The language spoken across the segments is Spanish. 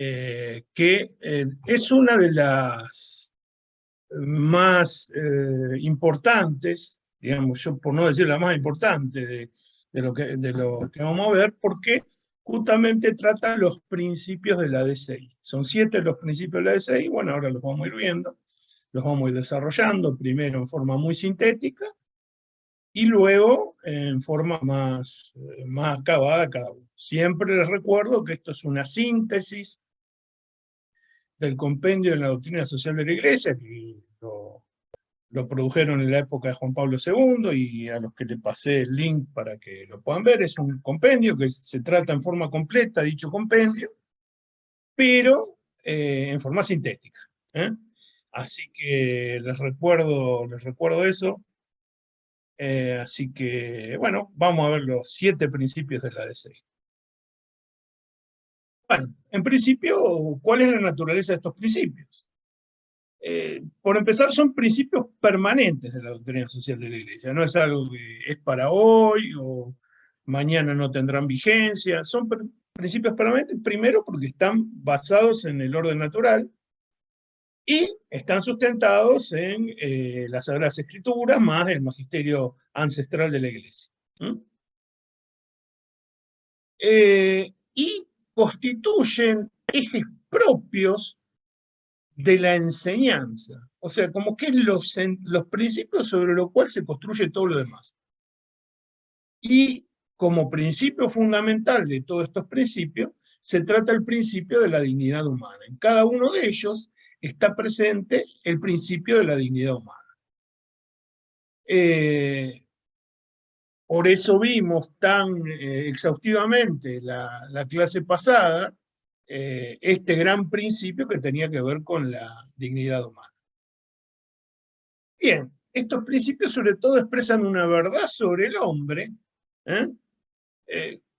que es una de las más importantes, digamos, yo por no decir la más importante de lo que vamos a ver, porque justamente trata los principios de la DCI. Son 7 los principios de la DCI, bueno, ahora los vamos a ir viendo, los vamos a ir desarrollando, primero en forma muy sintética, y luego en forma más acabada cada uno. Siempre les recuerdo que esto es una síntesis del compendio de la doctrina social de la Iglesia, que lo produjeron en la época de Juan Pablo II, y a los que le pasé el link para que lo puedan ver. Es un compendio que se trata en forma completa, dicho compendio, pero en forma sintética. Así que les recuerdo eso. Así que, bueno, vamos a ver los 7 principios de la DCI. Bueno, en principio, ¿cuál es la naturaleza de estos principios? Por empezar, son principios permanentes de la doctrina social de la Iglesia. No es algo que es para hoy o mañana no tendrán vigencia. Son principios permanentes, primero porque están basados en el orden natural y están sustentados en las Sagradas Escrituras más el magisterio ancestral de la Iglesia. Y constituyen ejes propios de la enseñanza. O sea, como que los principios sobre los cuales se construye todo lo demás. Y como principio fundamental de todos estos principios, se trata el principio de la dignidad humana. En cada uno de ellos está presente el principio de la dignidad humana. Por eso vimos tan exhaustivamente la clase pasada este gran principio que tenía que ver con la dignidad humana. Bien, estos principios sobre todo expresan una verdad sobre el hombre,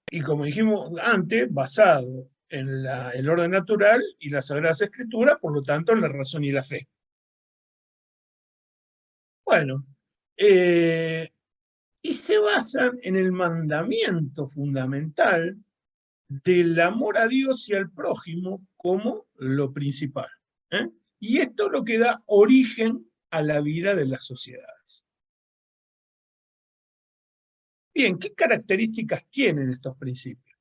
y como dijimos antes, basado en el orden natural y las Sagradas Escrituras, por lo tanto en la razón y la fe. Bueno, y se basan en el mandamiento fundamental del amor a Dios y al prójimo como lo principal. Y esto es lo que da origen a la vida de las sociedades. Bien, ¿qué características tienen estos principios?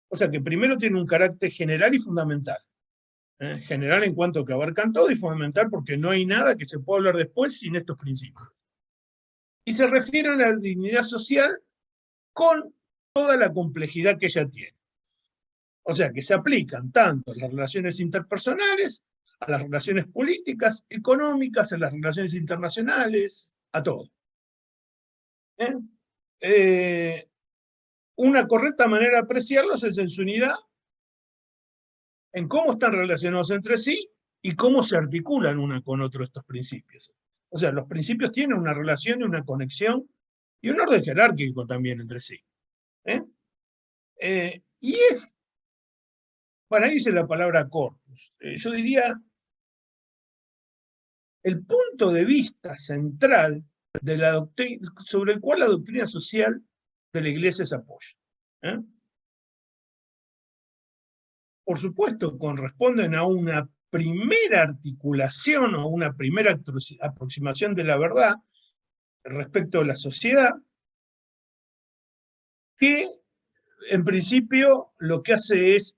O sea que primero tienen un carácter general y fundamental. General en cuanto que abarcan todo, y fundamental porque no hay nada que se pueda hablar después sin estos principios. Y se refieren a la dignidad social con toda la complejidad que ella tiene. O sea que se aplican tanto a las relaciones interpersonales, a las relaciones políticas, económicas, a las relaciones internacionales, a todo. Una correcta manera de apreciarlos es en su unidad, en cómo están relacionados entre sí y cómo se articulan una con otro estos principios. O sea, los principios tienen una relación y una conexión y un orden jerárquico también entre sí. Y es, bueno, ahí dice la palabra corpus. Yo diría, el punto de vista central de la doctrina, sobre el cual la doctrina social de la Iglesia se apoya. Por supuesto, corresponden a una primera articulación o una primera aproximación de la verdad respecto a la sociedad, que en principio lo que hace es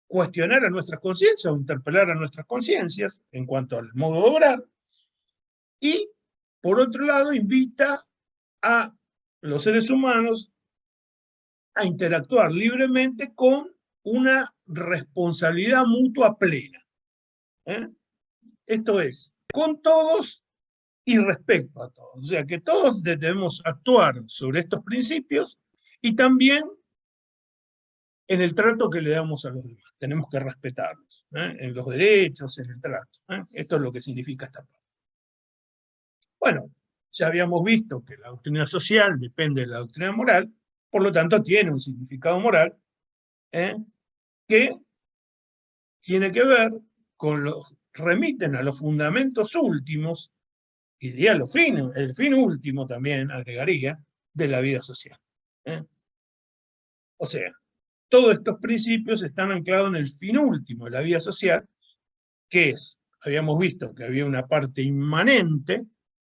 cuestionar a nuestras conciencias o interpelar a nuestras conciencias en cuanto al modo de obrar, y por otro lado invita a los seres humanos a interactuar libremente con una responsabilidad mutua plena. Esto es, con todos y respecto a todos. O sea, que todos debemos actuar sobre estos principios y también en el trato que le damos a los demás. Tenemos que respetarlos, en los derechos, en el trato. Esto es lo que significa esta parte. Bueno, ya habíamos visto que la doctrina social depende de la doctrina moral, por lo tanto tiene un significado moral que tiene que ver con los, remiten a los fundamentos últimos, y diría el fin último también, agregaría, de la vida social. O sea, todos estos principios están anclados en el fin último de la vida social, que es, habíamos visto que había una parte inmanente,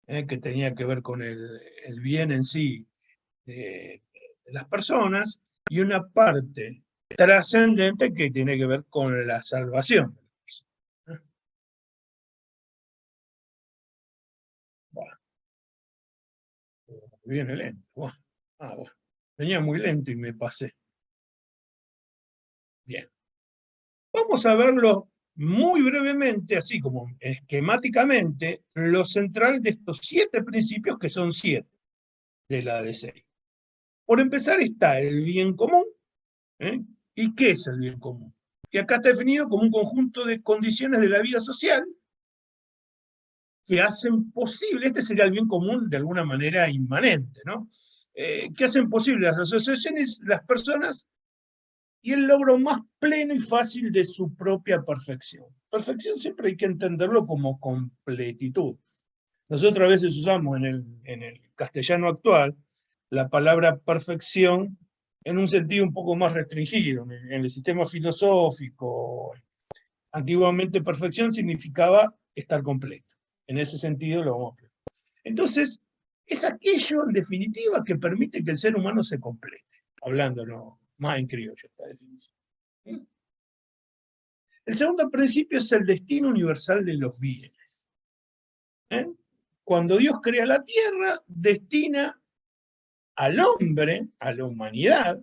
que tenía que ver con el bien en sí de las personas, y una parte trascendente que tiene que ver con la salvación de las personas. Bueno, viene lento. Bueno, bueno. Venía muy lento y me pasé. Bien. Vamos a verlo muy brevemente, así como esquemáticamente, lo central de estos 7 principios, que son 7 de la ADC. Por empezar está el bien común. ¿Y qué es el bien común? Que acá está definido como un conjunto de condiciones de la vida social que hacen posible, este sería el bien común de alguna manera inmanente, ¿no? Que hacen posible las asociaciones, las personas y el logro más pleno y fácil de su propia perfección. Perfección siempre hay que entenderlo como completitud. Nosotros a veces usamos en el castellano actual la palabra perfección en un sentido un poco más restringido. En el sistema filosófico, antiguamente perfección significaba estar completo. En ese sentido lo vamos a ver. Entonces, es aquello en definitiva que permite que el ser humano se complete, hablándolo más en criollo esta definición. El segundo principio es el destino universal de los bienes. Cuando Dios crea la tierra, destina al hombre, a la humanidad,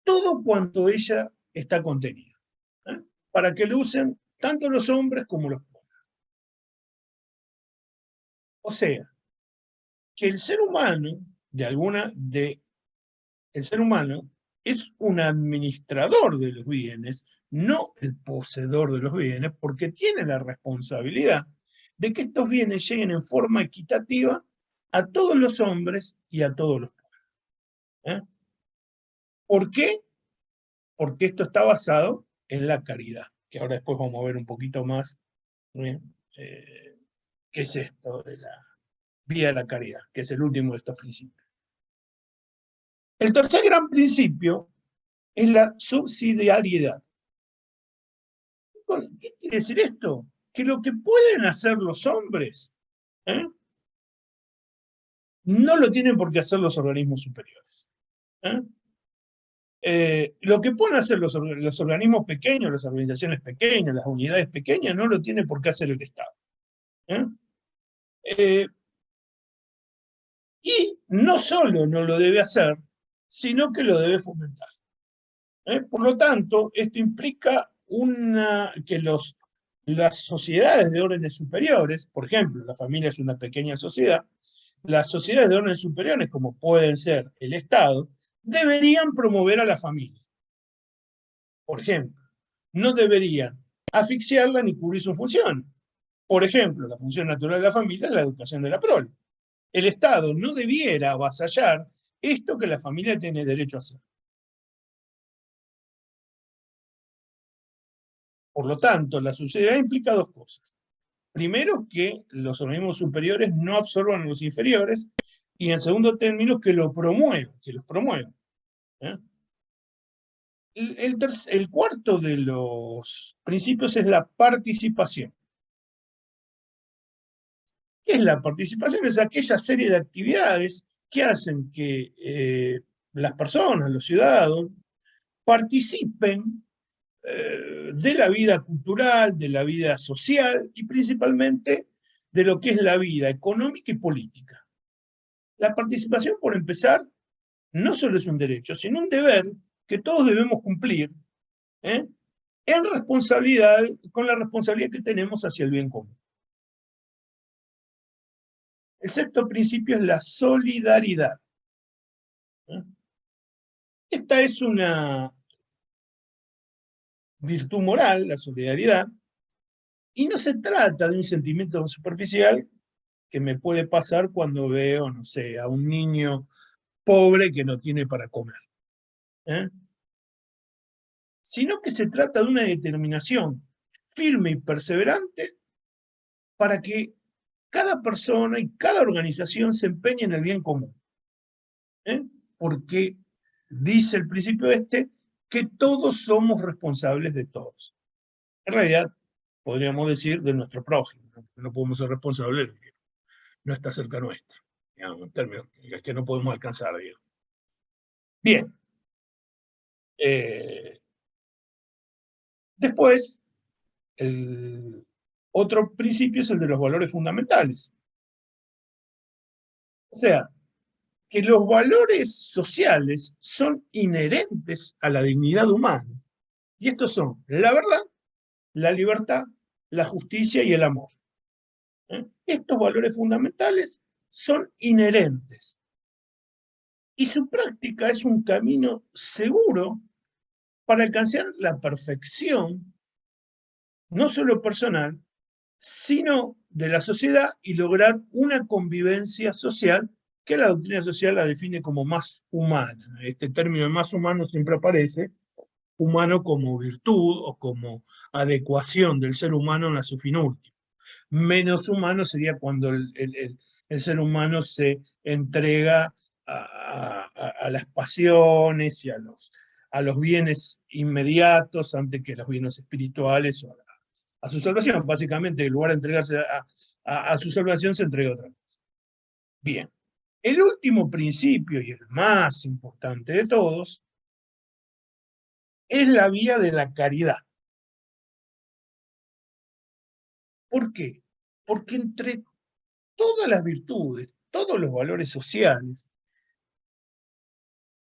todo cuanto ella está contenida, para que lo usen tanto los hombres como los pobres. O sea, que el ser humano, el ser humano es un administrador de los bienes, no el poseedor de los bienes, porque tiene la responsabilidad de que estos bienes lleguen en forma equitativa a todos los hombres y a todos los pueblos. ¿Por qué? Porque esto está basado en la caridad, que ahora después vamos a ver un poquito más qué es esto de la vía de la caridad, que es el último de estos principios. El tercer gran principio es la subsidiariedad. ¿Qué quiere decir esto? Que lo que pueden hacer los hombres no lo tienen por qué hacer los organismos superiores. Lo que pueden hacer los organismos pequeños, las organizaciones pequeñas, las unidades pequeñas, no lo tiene por qué hacer el Estado. Y no solo no lo debe hacer, sino que lo debe fomentar. Por lo tanto, esto implica que las sociedades de órdenes superiores, por ejemplo, la familia es una pequeña sociedad, las sociedades de órdenes superiores, como pueden ser el Estado, deberían promover a la familia. Por ejemplo, no deberían asfixiarla ni cubrir su función. Por ejemplo, la función natural de la familia es la educación de la prole. El Estado no debiera avasallar esto que la familia tiene derecho a hacer. Por lo tanto, la subsidiariedad implica 2 cosas. Primero, que los organismos superiores no absorban a los inferiores, y en segundo término, que los promuevan. El cuarto de los principios es la participación. ¿Qué es la participación? Es aquella serie de actividades que hacen que las personas, los ciudadanos, participen de la vida cultural, de la vida social y principalmente de lo que es la vida económica y política. La participación, por empezar, no solo es un derecho, sino un deber que todos debemos cumplir en responsabilidad, con la responsabilidad que tenemos hacia el bien común. El sexto principio es la solidaridad. Esta es una virtud moral, la solidaridad, y no se trata de un sentimiento superficial que me puede pasar cuando veo, no sé, a un niño pobre que no tiene para comer. Sino que se trata de una determinación firme y perseverante para que cada persona y cada organización se empeñe en el bien común. Porque dice el principio este, que todos somos responsables de todos. En realidad, podríamos decir de nuestro prójimo, ¿no? No podemos ser responsables del que no está cerca nuestro, digamos, en términos que no podemos alcanzar, digamos. Bien. Después, el otro principio es el de los valores fundamentales. O sea, que los valores sociales son inherentes a la dignidad humana. Y estos son la verdad, la libertad, la justicia y el amor. Estos valores fundamentales son inherentes. Y su práctica es un camino seguro para alcanzar la perfección, no solo personal, sino de la sociedad y lograr una convivencia social que la doctrina social la define como más humana. Este término de más humano siempre aparece, humano como virtud o como adecuación del ser humano a su fin último. Menos humano sería cuando el ser humano se entrega a las pasiones y a los bienes inmediatos antes que los bienes espirituales o a su salvación. Básicamente, en lugar de entregarse a su salvación, se entrega a otra cosa. Bien. El último principio y el más importante de todos es la vía de la caridad. ¿Por qué? Porque entre todas las virtudes, todos los valores sociales,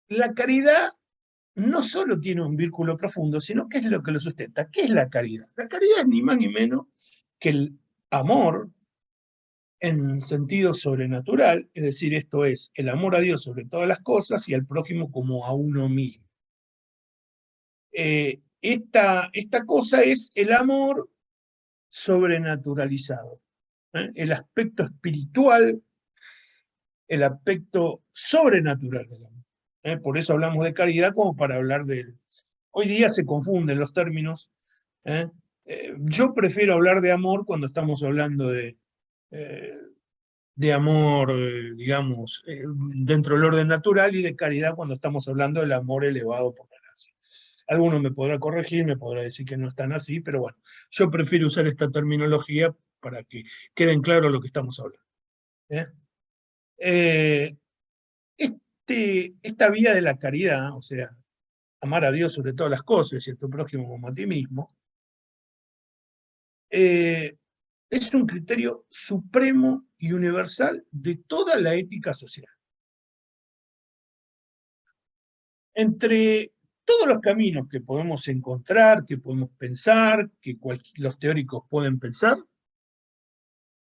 la caridad no solo tiene un vínculo profundo, sino que es lo que lo sustenta. ¿Qué es la caridad? La caridad es ni más ni menos que el amor en sentido sobrenatural, es decir, esto es el amor a Dios sobre todas las cosas y al prójimo como a uno mismo. Esta cosa es el amor sobrenaturalizado, el aspecto espiritual, el aspecto sobrenatural del amor. Por eso hablamos de caridad como para hablar de él. Hoy día se confunden los términos. Yo prefiero hablar de amor cuando estamos hablando de amor, digamos, dentro del orden natural, y de caridad cuando estamos hablando del amor elevado por la gracia. Alguno me podrá corregir, me podrá decir que no están así, pero bueno, yo prefiero usar esta terminología para que queden claro lo que estamos hablando. ¿Eh? Esta vía de la caridad, o sea, amar a Dios sobre todas las cosas y a tu prójimo como a ti mismo, es un criterio supremo y universal de toda la ética social. Entre todos los caminos que podemos encontrar, que podemos pensar, que los teóricos pueden pensar,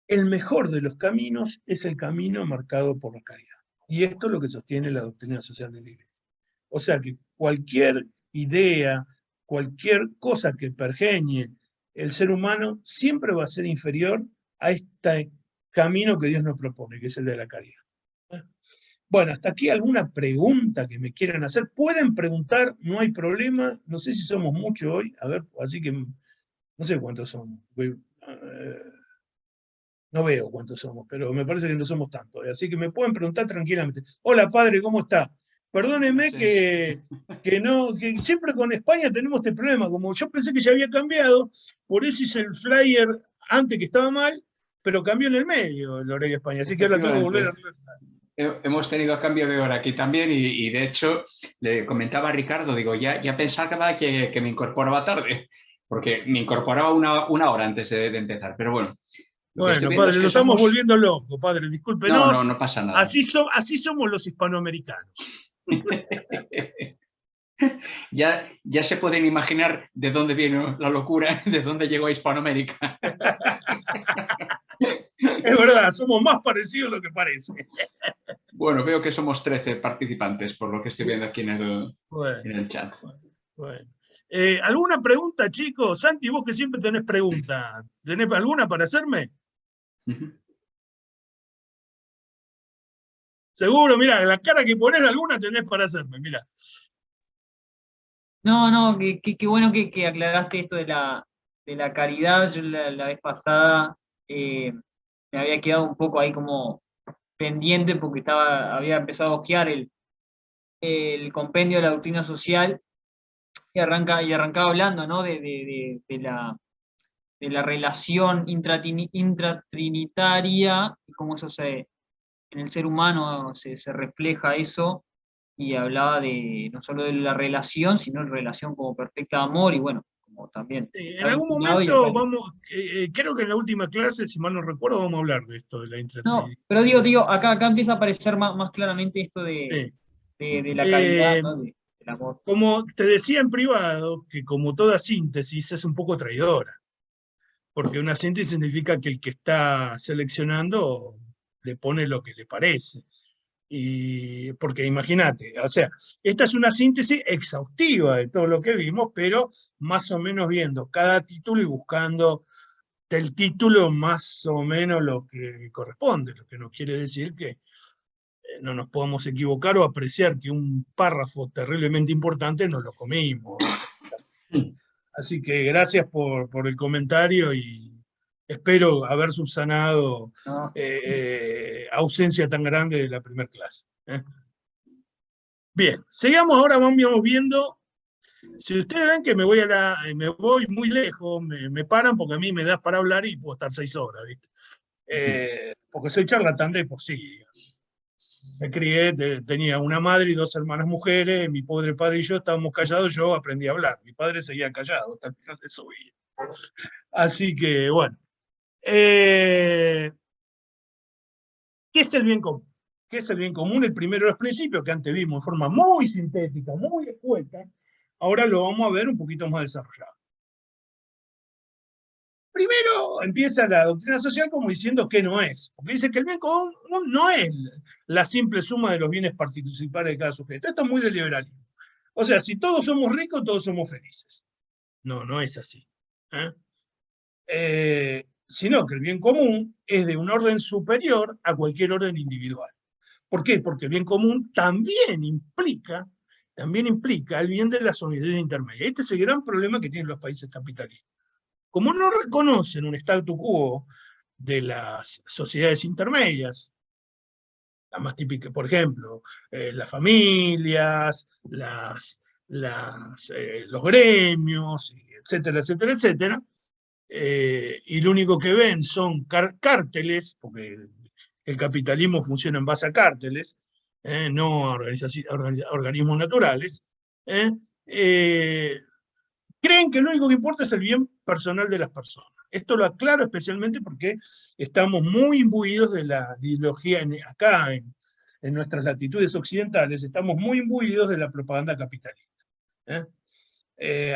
el mejor de los caminos es el camino marcado por la caridad. Y esto es lo que sostiene la doctrina social de la Iglesia. O sea que cualquier idea, cualquier cosa que pergeñe el ser humano, siempre va a ser inferior a este camino que Dios nos propone, que es el de la caridad. Bueno, hasta aquí alguna pregunta que me quieran hacer. Pueden preguntar, no hay problema. No sé si somos muchos hoy, a ver, así que no sé cuántos somos. No veo cuántos somos, pero me parece que no somos tantos. Así que me pueden preguntar tranquilamente. Hola, padre, ¿cómo está? Perdóneme que siempre con España tenemos este problema. Como yo pensé que ya había cambiado, por eso hice el flyer antes que estaba mal, pero cambió en el medio el horario de España. Así que ahora tengo que volver a Hemos tenido cambio de hora aquí también y de hecho le comentaba a Ricardo, digo, ya pensaba que me incorporaba tarde, porque me incorporaba una hora antes de empezar, pero bueno, lo que estoy Bueno, viendo es padre, lo que estamos somos... volviendo loco, padre, No, no, discúlpenos. no pasa nada. Así somos los hispanoamericanos. Ya se pueden imaginar de dónde viene la locura, de dónde llegó a Hispanoamérica. Es verdad, somos más parecidos de lo que parece. Bueno, veo que somos 13 participantes, por lo que estoy viendo aquí en Bueno, el chat. bueno. ¿Alguna pregunta, chicos? Santi, vos que siempre tenés preguntas. ¿Tenés alguna para hacerme? Seguro, mira, la cara que ponés, alguna tenés para hacerme, mira. No, qué bueno que aclaraste esto de la caridad. Yo la vez pasada me había quedado un poco ahí como pendiente porque había empezado a ojear el compendio de la doctrina social, y arrancaba hablando, ¿no? De la relación intratrinitaria, y cómo eso en el ser humano se refleja eso, y hablaba no solo de la relación, sino de relación como perfecta amor, y bueno, como también En está algún vinculado y acá. momento vamos, creo que en la última clase, si mal no recuerdo, vamos a hablar de esto, de la No, intratrinidad. pero digo, acá empieza a aparecer más claramente esto Sí. de la caridad, Eh, ¿no? Del amor. Como te decía en privado, que como toda síntesis es un poco traidora, porque una síntesis significa que el que está seleccionando le pone lo que le parece. Y porque imagínate, o sea, esta es una síntesis exhaustiva de todo lo que vimos, pero más o menos viendo cada título y buscando del título más o menos lo que corresponde, lo que no quiere decir que no nos podamos equivocar o apreciar que un párrafo terriblemente importante nos lo comimos. Así que gracias por el comentario y espero haber subsanado ¿No? ausencia tan grande de la primera clase. Bien, sigamos ahora, vamos viendo. Si ustedes ven que me voy muy lejos, me paran porque a mí me da para hablar y puedo estar 6 horas, ¿viste? Porque soy charlatán de por sí. Me crié, tenía una madre y 2 hermanas mujeres, mi padre y yo estábamos callados, yo aprendí a hablar, mi padre seguía callado hasta el final de su vida. Así que, bueno. ¿Qué es el bien común? ¿Qué es el bien común? El primero de los principios que antes vimos de forma muy sintética, muy escueta, ahora lo vamos a ver un poquito más desarrollado. Primero empieza la doctrina social como diciendo que no es, porque dice que el bien común no es la simple suma de los bienes particulares de cada sujeto. Esto es muy del liberalismo. O sea, si todos somos ricos, todos somos felices. No, no es así. Sino que el bien común es de un orden superior a cualquier orden individual. ¿Por qué? Porque el bien común también implica el bien de las unidades intermedias. Este es el gran problema que tienen los países capitalistas. Como no reconocen un statu quo de las sociedades intermedias, la más típica, por ejemplo, las familias, los gremios, etcétera, etcétera, etcétera, y lo único que ven son cárteles, porque el capitalismo funciona en base a cárteles, no a organismos naturales, ¿eh? Eh, creen que lo único que importa es el bien personal de las personas. Esto lo aclaro especialmente porque estamos muy imbuidos de la ideología acá en nuestras latitudes occidentales, estamos muy imbuidos de la propaganda capitalista.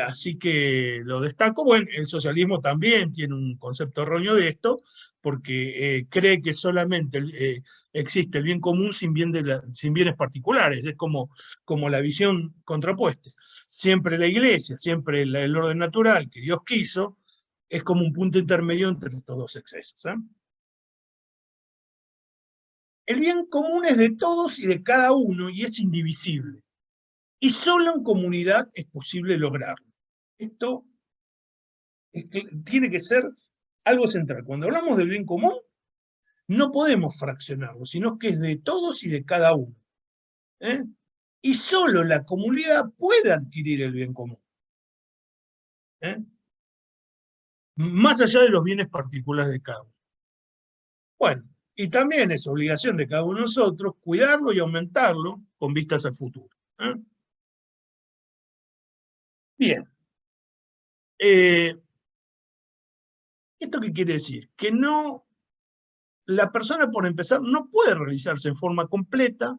Así que lo destaco. Bueno, el socialismo también tiene un concepto erróneo de esto, porque cree que solamente existe el bien común sin bienes particulares. Es como la visión contrapuesta. Siempre la iglesia, siempre el orden natural que Dios quiso, es como un punto intermedio entre estos dos excesos. El bien común es de todos y de cada uno y es indivisible. Y solo en comunidad es posible lograrlo. Esto tiene que ser algo central. Cuando hablamos del bien común, no podemos fraccionarlo, sino que es de todos y de cada uno. Y solo la comunidad puede adquirir el bien común. Más allá de los bienes particulares de cada uno. Bueno, y también es obligación de cada uno de nosotros cuidarlo y aumentarlo con vistas al futuro. Bien. ¿Esto qué quiere decir? Que no, la persona, por empezar, no puede realizarse en forma completa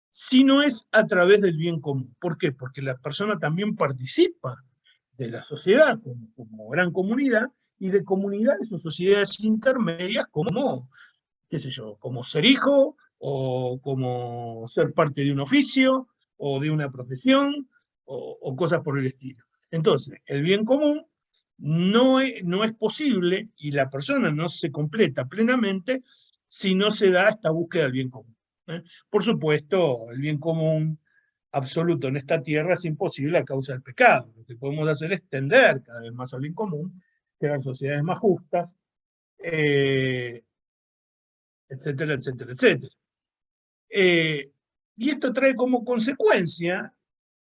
si no es a través del bien común. ¿Por qué? Porque la persona también participa de la sociedad como gran comunidad y de comunidades o sociedades intermedias como, qué sé yo, como ser hijo o como ser parte de un oficio o de una profesión o cosas por el estilo. Entonces, el bien común no es posible y la persona no se completa plenamente si no se da esta búsqueda del bien común. Por supuesto, el bien común absoluto en esta tierra es imposible a causa del pecado. Lo que podemos hacer es tender cada vez más al bien común, crear sociedades más justas, etcétera, etcétera, etcétera. Y esto trae como consecuencia,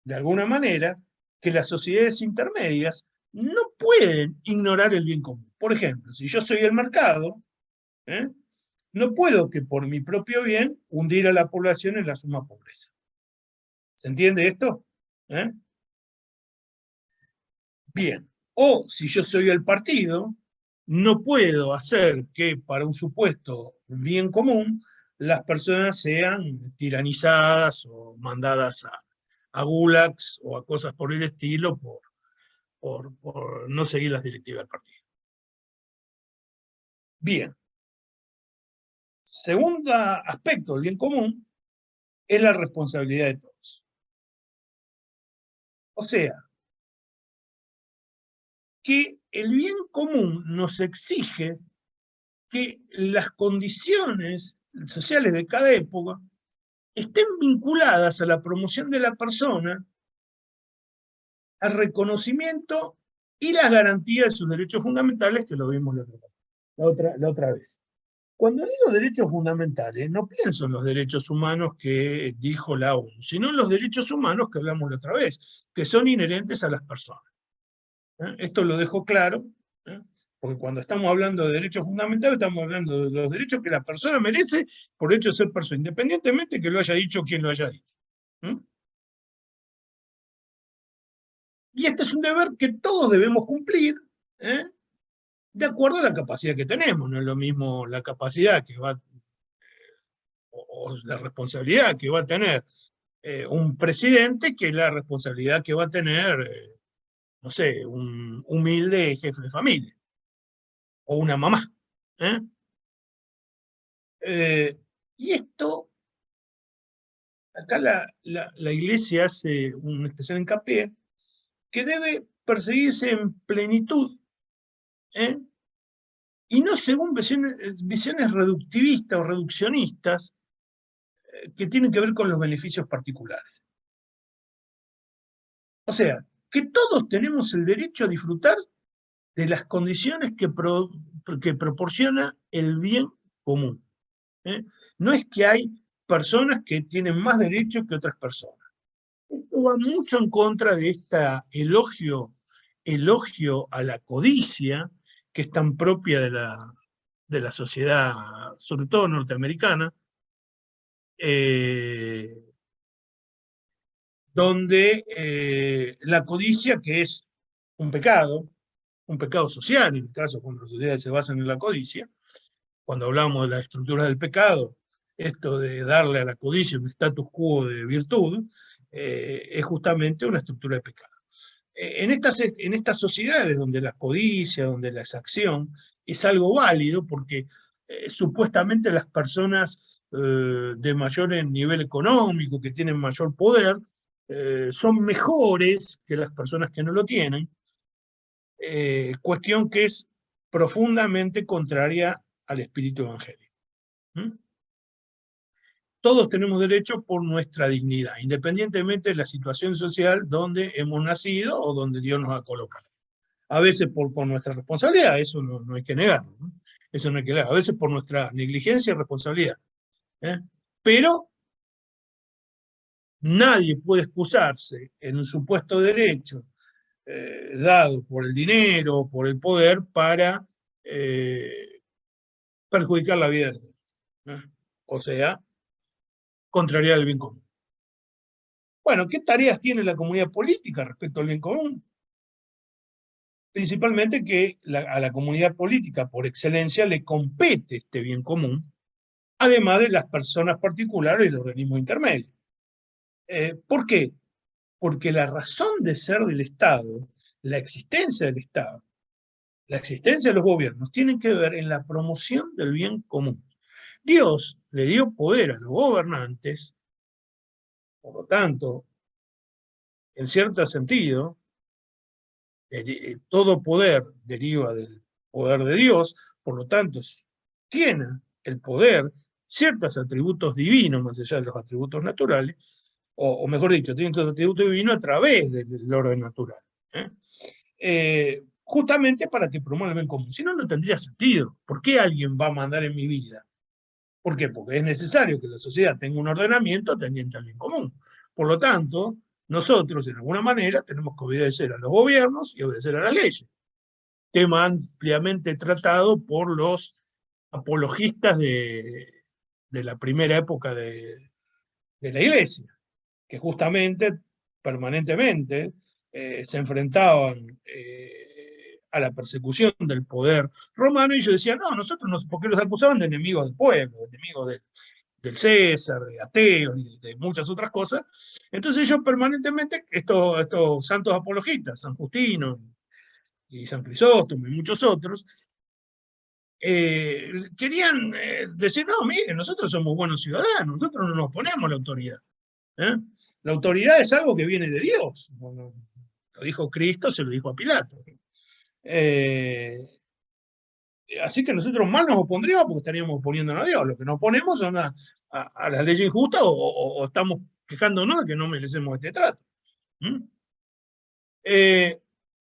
de alguna manera, que las sociedades intermedias no pueden ignorar el bien común. Por ejemplo, si yo soy el mercado, no puedo que por mi propio bien hundir a la población en la suma pobreza. ¿Se entiende esto? Bien. O si yo soy el partido, no puedo hacer que para un supuesto bien común las personas sean tiranizadas o mandadas a gulags o a cosas por el estilo por no seguir las directivas del partido. Bien. Segundo aspecto del bien común es la responsabilidad de todos. O sea, que el bien común nos exige que las condiciones sociales de cada época estén vinculadas a la promoción de la persona, al reconocimiento y las garantías de sus derechos fundamentales, que lo vimos la otra vez. Cuando digo derechos fundamentales, no pienso en los derechos humanos que dijo la ONU, sino en los derechos humanos que hablamos la otra vez, que son inherentes a las personas. Esto lo dejo claro, porque cuando estamos hablando de derechos fundamentales, estamos hablando de los derechos que la persona merece por el hecho de ser persona, independientemente que lo haya dicho quien lo haya dicho. Y este es un deber que todos debemos cumplir, de acuerdo a la capacidad que tenemos. No es lo mismo la capacidad que va, o la responsabilidad que va a tener un presidente que la responsabilidad que va a tener, no sé, un humilde jefe de familia, o una mamá. Y esto, acá la Iglesia hace un especial hincapié, que debe perseguirse en plenitud, y no según visiones reductivistas o reduccionistas que tienen que ver con los beneficios particulares. O sea, que todos tenemos el derecho a disfrutar de las condiciones que proporciona el bien común. No es que hay personas que tienen más derechos que otras personas. Esto va mucho en contra de este elogio a la codicia, que es tan propia de la sociedad, sobre todo norteamericana, donde la codicia, que es un pecado social, en el caso cuando las sociedades se basan en la codicia, cuando hablamos de las estructuras del pecado, esto de darle a la codicia un status quo de virtud, es justamente una estructura de pecado. En estas sociedades donde la codicia, donde la exacción es algo válido, porque supuestamente las personas de mayor nivel económico, que tienen mayor poder, son mejores que las personas que no lo tienen, cuestión que es profundamente contraria al espíritu evangélico. Todos tenemos derecho por nuestra dignidad, independientemente de la situación social donde hemos nacido o donde Dios nos ha colocado. A veces por nuestra responsabilidad, eso no hay que negarlo, ¿no? Eso no hay que negar. A veces por nuestra negligencia y responsabilidad. Pero nadie puede excusarse en un supuesto derecho dado por el dinero o por el poder para perjudicar la vida de los demás. O sea, contrariar el bien común. Bueno, ¿qué tareas tiene la comunidad política respecto al bien común? Principalmente que a la comunidad política por excelencia le compete este bien común, además de las personas particulares y los organismos intermedios. ¿Por qué? Porque la razón de ser del Estado, la existencia del Estado, la existencia de los gobiernos, tienen que ver en la promoción del bien común. Dios le dio poder a los gobernantes, por lo tanto, en cierto sentido, todo poder deriva del poder de Dios, por lo tanto, tiene el poder ciertos atributos divinos, más allá de los atributos naturales, o mejor dicho, tiene estos atributos divinos a través del orden natural. Justamente para que promueva el bien común. Si no, no tendría sentido. ¿Por qué alguien va a mandar en mi vida? ¿Por qué? Porque es necesario que la sociedad tenga un ordenamiento tendiente al bien común. Por lo tanto, nosotros, de alguna manera, tenemos que obedecer a los gobiernos y obedecer a las leyes. Tema ampliamente tratado por los apologistas de la primera época de la Iglesia, que justamente, permanentemente, se enfrentaban a la persecución del poder romano, y ellos decían, no, nosotros no, porque los acusaban de enemigos del pueblo, de enemigos del César, de ateos, de muchas otras cosas. Entonces ellos permanentemente, estos santos apologistas, San Justino y San Crisóstomo y muchos otros, querían decir, no, miren, nosotros somos buenos ciudadanos, nosotros no nos oponemos a la autoridad. ¿Eh? La autoridad es algo que viene de Dios. Bueno, lo dijo Cristo, se lo dijo a Pilato. Así que nosotros mal nos opondríamos porque estaríamos oponiéndonos a Dios. Lo que nos oponemos son a las leyes injustas o estamos quejándonos de que no merecemos este trato. ¿Mm?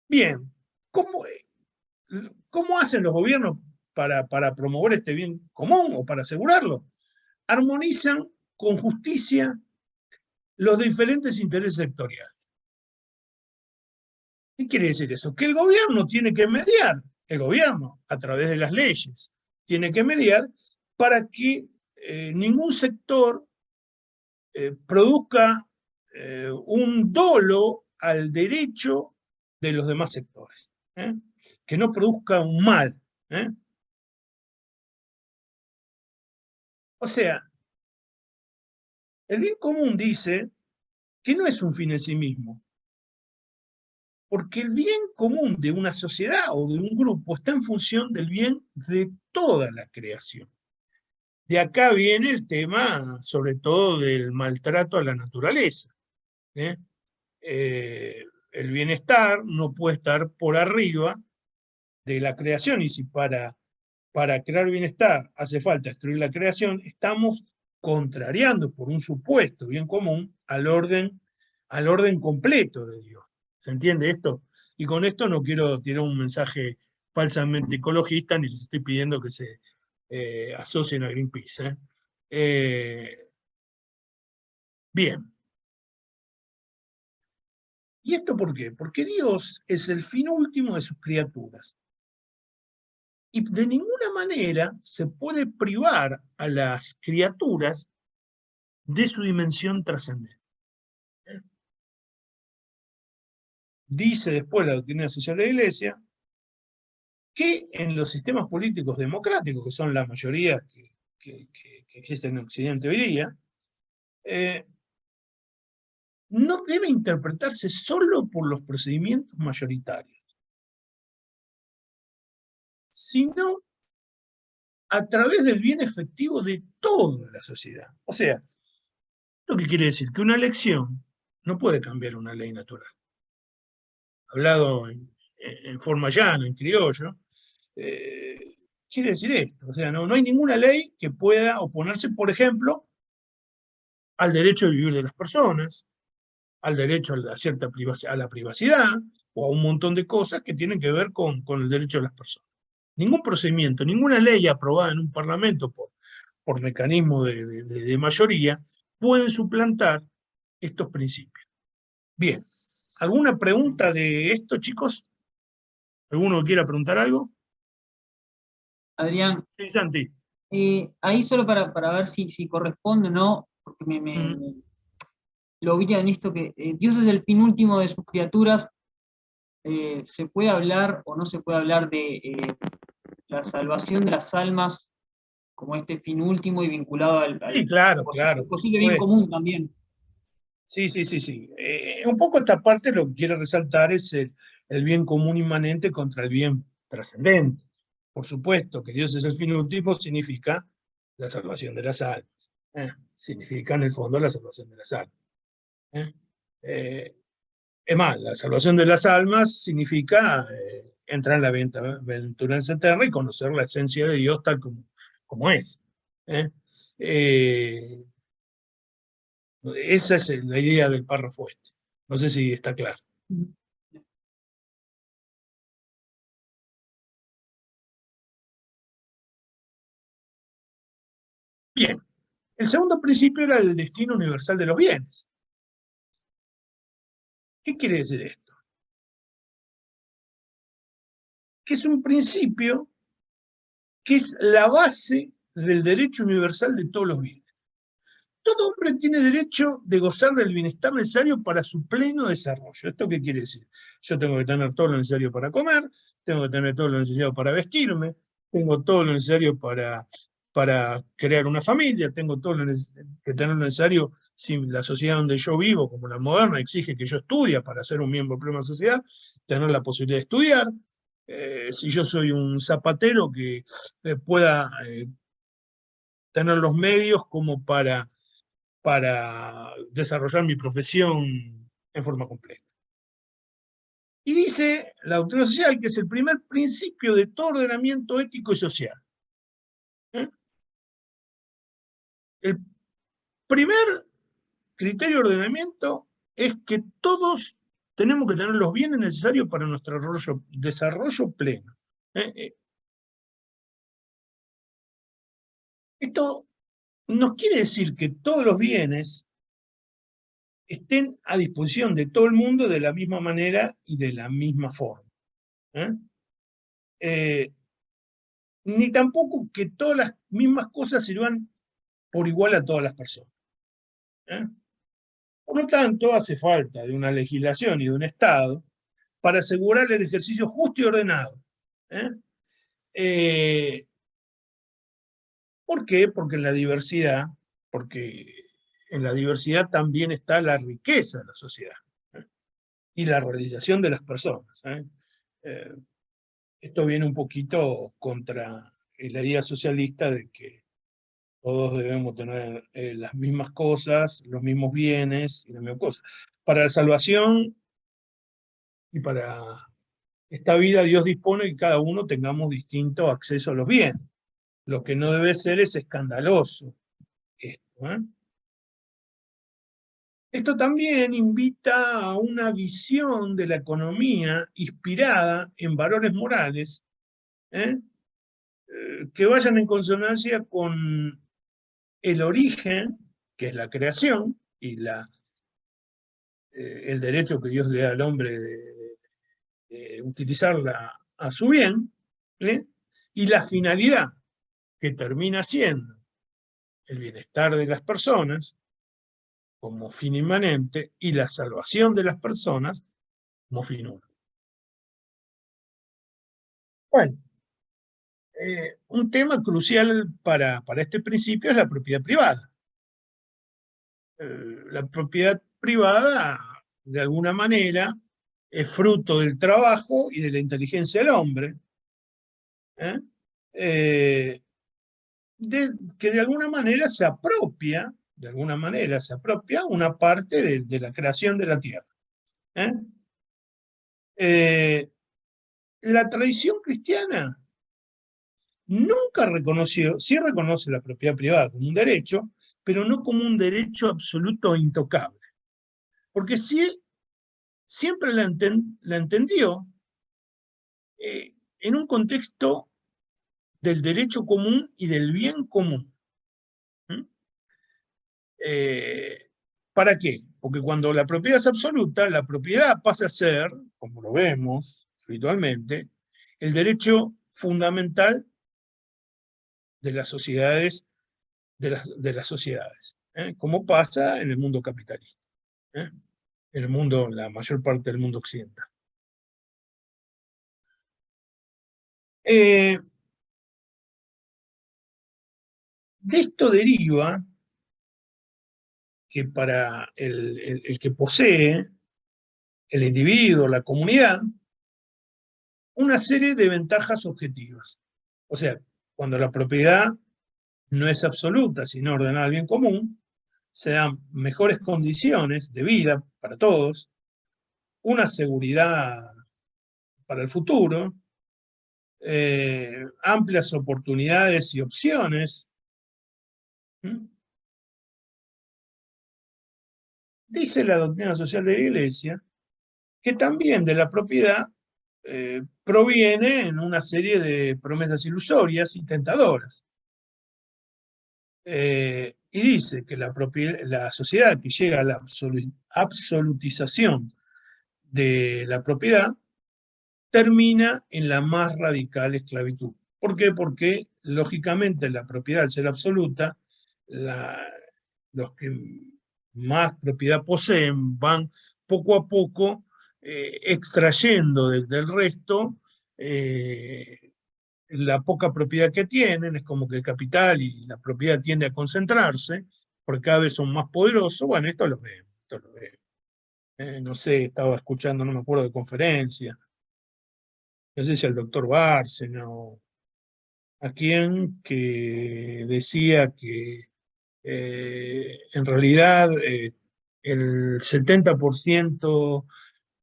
Bien, ¿cómo hacen los gobiernos para promover este bien común o para asegurarlo? Armonizan con justicia los diferentes intereses sectoriales. ¿Qué quiere decir eso? Que el gobierno tiene que mediar, el gobierno, a través de las leyes, tiene que mediar para que ningún sector produzca un dolo al derecho de los demás sectores, que no produzca un mal. O sea, el bien común dice que no es un fin en sí mismo, porque el bien común de una sociedad o de un grupo está en función del bien de toda la creación. De acá viene el tema, sobre todo, del maltrato a la naturaleza. El bienestar no puede estar por arriba de la creación, y si para crear bienestar hace falta destruir la creación, estamos contrariando por un supuesto bien común al orden completo de Dios. ¿Se entiende esto? Y con esto no quiero tirar un mensaje falsamente ecologista, ni les estoy pidiendo que se asocien a Greenpeace. Bien. ¿Y esto por qué? Porque Dios es el fin último de sus criaturas. Y de ninguna manera se puede privar a las criaturas de su dimensión trascendente. Dice después la doctrina social de la Iglesia que en los sistemas políticos democráticos, que son la mayoría que existen en Occidente hoy día, no debe interpretarse solo por los procedimientos mayoritarios, sino a través del bien efectivo de toda la sociedad. O sea, lo que quiere decir que una elección no puede cambiar una ley natural. Hablado en forma llana, en criollo, quiere decir esto. O sea, no hay ninguna ley que pueda oponerse, por ejemplo, al derecho de vivir de las personas, al derecho a la privacidad, o a un montón de cosas que tienen que ver con el derecho de las personas. Ningún procedimiento, ninguna ley aprobada en un parlamento por mecanismo de mayoría puede suplantar estos principios. Bien, ¿alguna pregunta de esto, chicos? ¿Alguno quiera preguntar algo? Adrián, Sí, Santi. ahí solo para ver si corresponde o no, porque lo vi en esto que Dios es el fin último de sus criaturas. ¿Se puede hablar o no se puede hablar de la salvación de las almas como este fin último y vinculado Sí, claro, claro, al por posible bien supuesto. común también? Sí, sí, sí, sí. Un poco esta parte lo que quiero resaltar es el bien común inmanente contra el bien trascendente. Por supuesto que Dios es el fin último significa la salvación de las almas. Significa en el fondo la salvación de las almas. Es más, la salvación de las almas significa entrar en la bienaventuranza eterna y conocer la esencia de Dios tal como es. ¿eh? Eh, Esa es la idea del párrafo este. No sé si está claro. Bien, el segundo principio era el destino universal de los bienes. ¿Qué quiere decir esto? Que es un principio que es la base del derecho universal de todos los bienes. Todo hombre tiene derecho de gozar del bienestar necesario para su pleno desarrollo. ¿Esto qué quiere decir? Yo tengo que tener todo lo necesario para comer, tengo que tener todo lo necesario para vestirme, tengo todo lo necesario para crear una familia, tengo todo que tener lo necesario si la sociedad donde yo vivo, como la moderna, exige que yo estudie para ser un miembro pleno de la sociedad, tener la posibilidad de estudiar. Si yo soy un zapatero, que pueda tener los medios como para desarrollar mi profesión en forma completa. Y dice la doctrina social que es el primer principio de todo ordenamiento ético y social. El primer criterio de ordenamiento es que todos tenemos que tener los bienes necesarios para nuestro desarrollo pleno. Esto no quiere decir que todos los bienes estén a disposición de todo el mundo de la misma manera y de la misma forma. Ni tampoco que todas las mismas cosas sirvan por igual a todas las personas. Por lo tanto, hace falta de una legislación y de un Estado para asegurar el ejercicio justo y ordenado. ¿Por qué? Porque en la diversidad también está la riqueza de la sociedad y la realización de las personas. Esto viene un poquito contra la idea socialista de que todos debemos tener las mismas cosas, los mismos bienes y las mismas cosas. Para la salvación y para esta vida, Dios dispone que cada uno tengamos distinto acceso a los bienes. Lo que no debe ser es escandaloso esto. Esto también invita a una visión de la economía inspirada en valores morales que vayan en consonancia con el origen, que es la creación, y el derecho que Dios le da al hombre de utilizarla a su bien, y la finalidad, que termina siendo el bienestar de las personas como fin inmanente y la salvación de las personas como fin único. Bueno, un tema crucial para este principio es la propiedad privada. La propiedad privada, de alguna manera, es fruto del trabajo y de la inteligencia del hombre, que de alguna manera se apropia una parte de la creación de la tierra. La tradición cristiana nunca reconoció, sí reconoce la propiedad privada como un derecho, pero no como un derecho absoluto e intocable. Porque sí, siempre la entendió en un contexto del derecho común y del bien común. ¿Para qué? Porque cuando la propiedad es absoluta, la propiedad pasa a ser, como lo vemos habitualmente, el derecho fundamental de las sociedades, como pasa en el mundo capitalista, en el mundo, la mayor parte del mundo occidental. De esto deriva que para el que posee, el individuo, la comunidad, una serie de ventajas objetivas. O sea, cuando la propiedad no es absoluta, sino ordenada al bien común, se dan mejores condiciones de vida para todos, una seguridad para el futuro, amplias oportunidades y opciones. Dice la doctrina social de la Iglesia que también de la propiedad proviene en una serie de promesas ilusorias y tentadoras. Y dice que la sociedad que llega a la absolutización de la propiedad termina en la más radical esclavitud. ¿Por qué? Porque, lógicamente, la propiedad, al ser absoluta, los que más propiedad poseen van poco a poco extrayendo del resto la poca propiedad que tienen. Es como que el capital y la propiedad tiende a concentrarse, porque cada vez son más poderosos. Bueno, esto lo vemos, no sé, estaba escuchando, no me acuerdo de conferencia, no sé si al doctor Bárcena o a quien, que decía que en realidad el 70%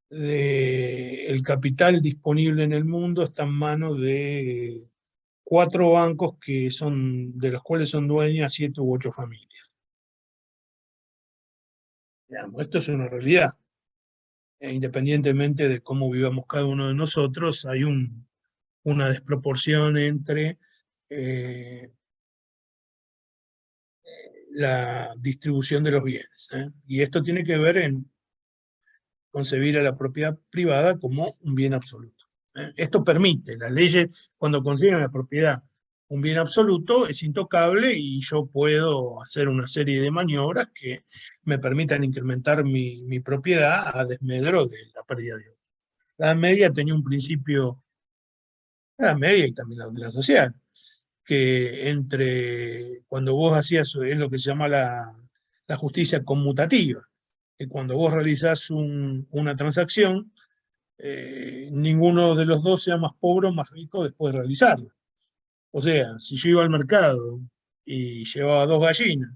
del capital disponible en el mundo está en manos de 4 bancos de los cuales son dueñas 7 u 8 familias. Digamos, esto es una realidad. Independientemente de cómo vivamos cada uno de nosotros, hay una desproporción entre la distribución de los bienes. Y esto tiene que ver en concebir a la propiedad privada como un bien absoluto. Esto permite, las leyes cuando consiguen la propiedad un bien absoluto es intocable y yo puedo hacer una serie de maniobras que me permitan incrementar mi propiedad a desmedro de la pérdida de otro. La Edad Media tenía un principio, la Edad Media y también la social, que cuando vos hacías, es lo que se llama la justicia conmutativa, que cuando vos realizás una transacción, ninguno de los dos sea más pobre o más rico después de realizarla. O sea, si yo iba al mercado y llevaba 2 gallinas,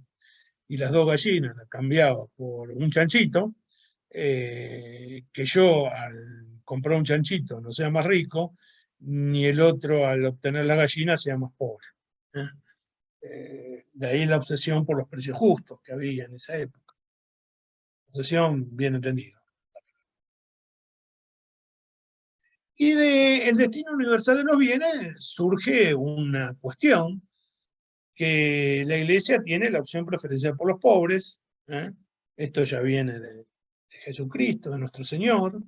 y las 2 gallinas las cambiaba por un chanchito, que yo al comprar un chanchito no sea más rico, ni el otro al obtener la gallina sea más pobre. De ahí la obsesión por los precios justos que había en esa época. Obsesión bien entendida. Y del destino universal de los bienes surge una cuestión, que la Iglesia tiene la opción preferencial por los pobres. Esto ya viene de Jesucristo, de nuestro Señor,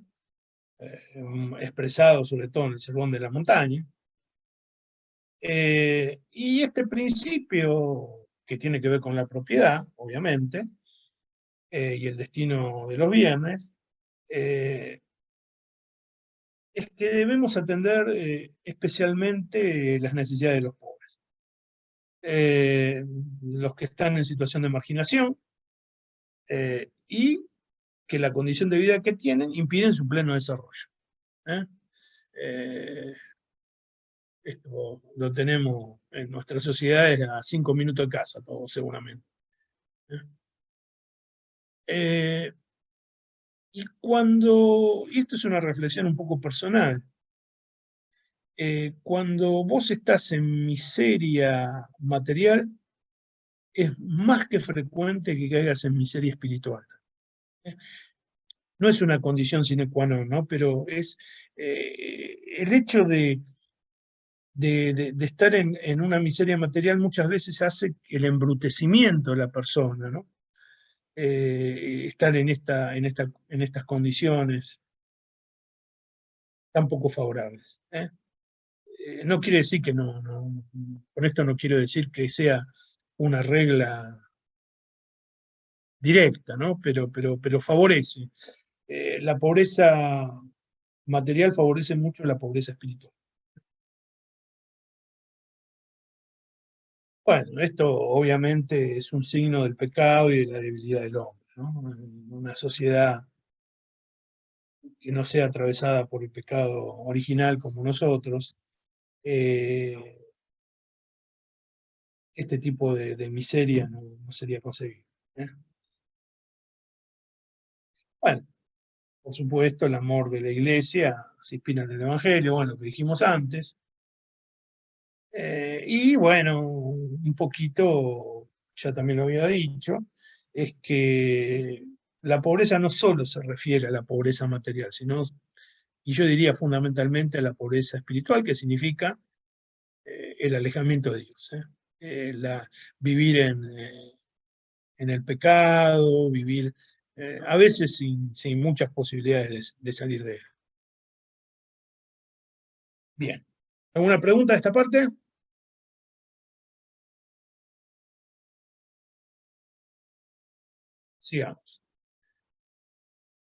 expresado sobre todo en el Sermón de la Montaña. Y este principio, que tiene que ver con la propiedad, obviamente, y el destino de los bienes, es que debemos atender especialmente las necesidades de los pobres. Los que están en situación de marginación, y que la condición de vida que tienen impiden su pleno desarrollo. Esto lo tenemos en nuestras sociedades a 5 minutos de casa, todos seguramente. Y esto es una reflexión un poco personal, cuando vos estás en miseria material, es más que frecuente que caigas en miseria espiritual. No es una condición sine qua non, ¿no? Pero es el hecho de estar en una miseria material muchas veces hace el embrutecimiento de la persona, ¿no? Estar en estas condiciones tan poco favorables. No quiere decir que con esto no quiero decir que sea una regla directa, ¿no? Pero favorece. La pobreza material favorece mucho la pobreza espiritual. Bueno, esto obviamente es un signo del pecado y de la debilidad del hombre, ¿no? En una sociedad que no sea atravesada por el pecado original como nosotros, este tipo de miseria no sería concebible. Bueno, por supuesto, el amor de la Iglesia se inspira en el Evangelio, bueno, lo que dijimos antes. Y bueno, un poquito, ya también lo había dicho, es que la pobreza no solo se refiere a la pobreza material, sino, y yo diría fundamentalmente, a la pobreza espiritual, que significa el alejamiento de Dios. vivir en el pecado, vivir a veces sin muchas posibilidades de salir de él. Bien. ¿Alguna pregunta de esta parte? Sigamos.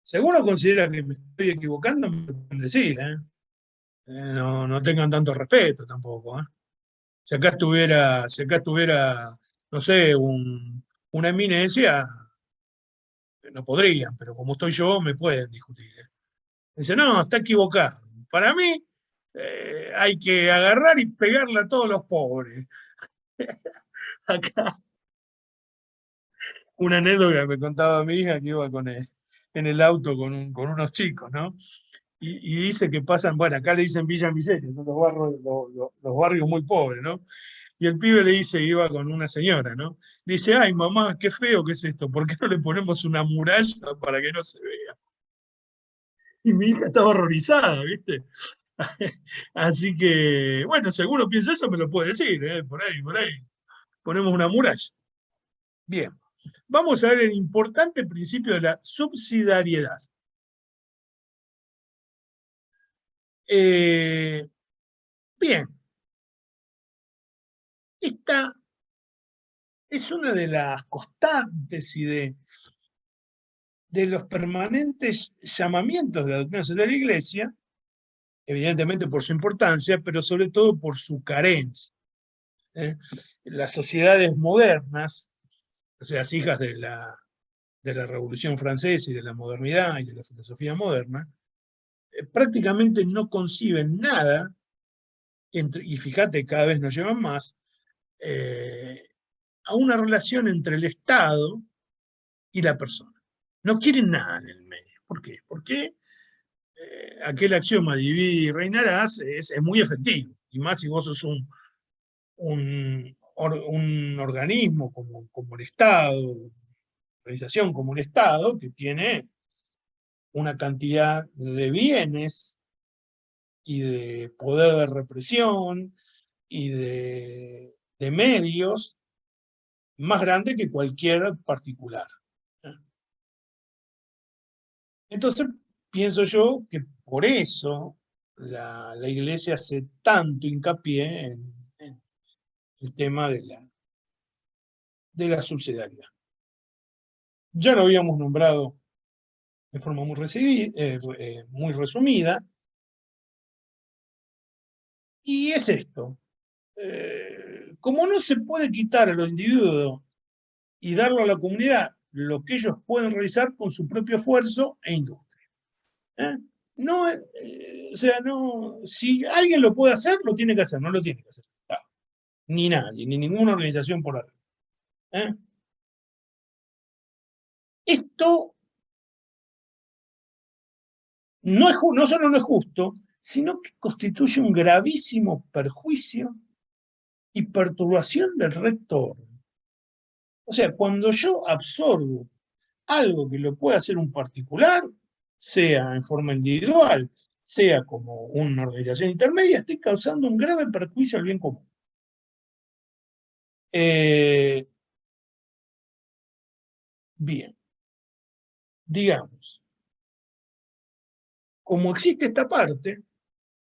Si alguno considera que me estoy equivocando, me lo pueden decir, ¿eh? No tengan tanto respeto tampoco, ¿eh? Si acá estuviera, no sé, una eminencia, no podrían, pero como estoy yo, me pueden discutir, ¿eh? Dice, no, está equivocado. Para mí, hay que agarrar y pegarle a todos los pobres. Acá, una anécdota que me contaba mi hija que iba en el auto con unos chicos, ¿no? Y dice que pasan, bueno, acá le dicen Villa Miseria, ¿no? Los barrios muy pobres, ¿no? Y el pibe le dice, iba con una señora, ¿no? Dice, ay, mamá, qué feo que es esto, ¿por qué no le ponemos una muralla para que no se vea? Y mi hija estaba horrorizada, ¿viste? Así que, bueno, si alguno piensa eso, me lo puede decir, ¿eh? Por ahí, ponemos una muralla. Bien, vamos a ver el importante principio de la subsidiariedad. Bien, esta es una de las constantes y de los permanentes llamamientos de la doctrina social de la Iglesia, evidentemente por su importancia, pero sobre todo por su carencia. Las sociedades modernas, o sea, las hijas de la Revolución Francesa y de la modernidad y de la filosofía moderna, prácticamente no conciben nada, y fíjate, cada vez nos llevan más, a una relación entre el Estado y la persona. No quieren nada en el medio. ¿Por qué? Porque aquel axioma divide y reinarás es muy efectivo, y más si vos sos un organismo como el Estado, una organización como el Estado, que tiene una cantidad de bienes y de poder de represión y de medios más grande que cualquier particular. Entonces, pienso yo que por eso la Iglesia hace tanto hincapié en el tema de la subsidiariedad. Ya lo habíamos nombrado de forma muy resumida, y es esto. Como no se puede quitar a los individuos y darlo a la comunidad lo que ellos pueden realizar con su propio esfuerzo e industria. No, o sea, no, si alguien lo puede hacer, lo tiene que hacer, no lo tiene que hacer. No, ni nadie, ni ninguna organización por arriba. Esto no solo no es justo, sino que constituye un gravísimo perjuicio y perturbación del recto orden. O sea, cuando yo absorbo algo que lo puede hacer un particular, sea en forma individual, sea como una organización intermedia, estoy causando un grave perjuicio al bien común. Bien, digamos, como existe esta parte,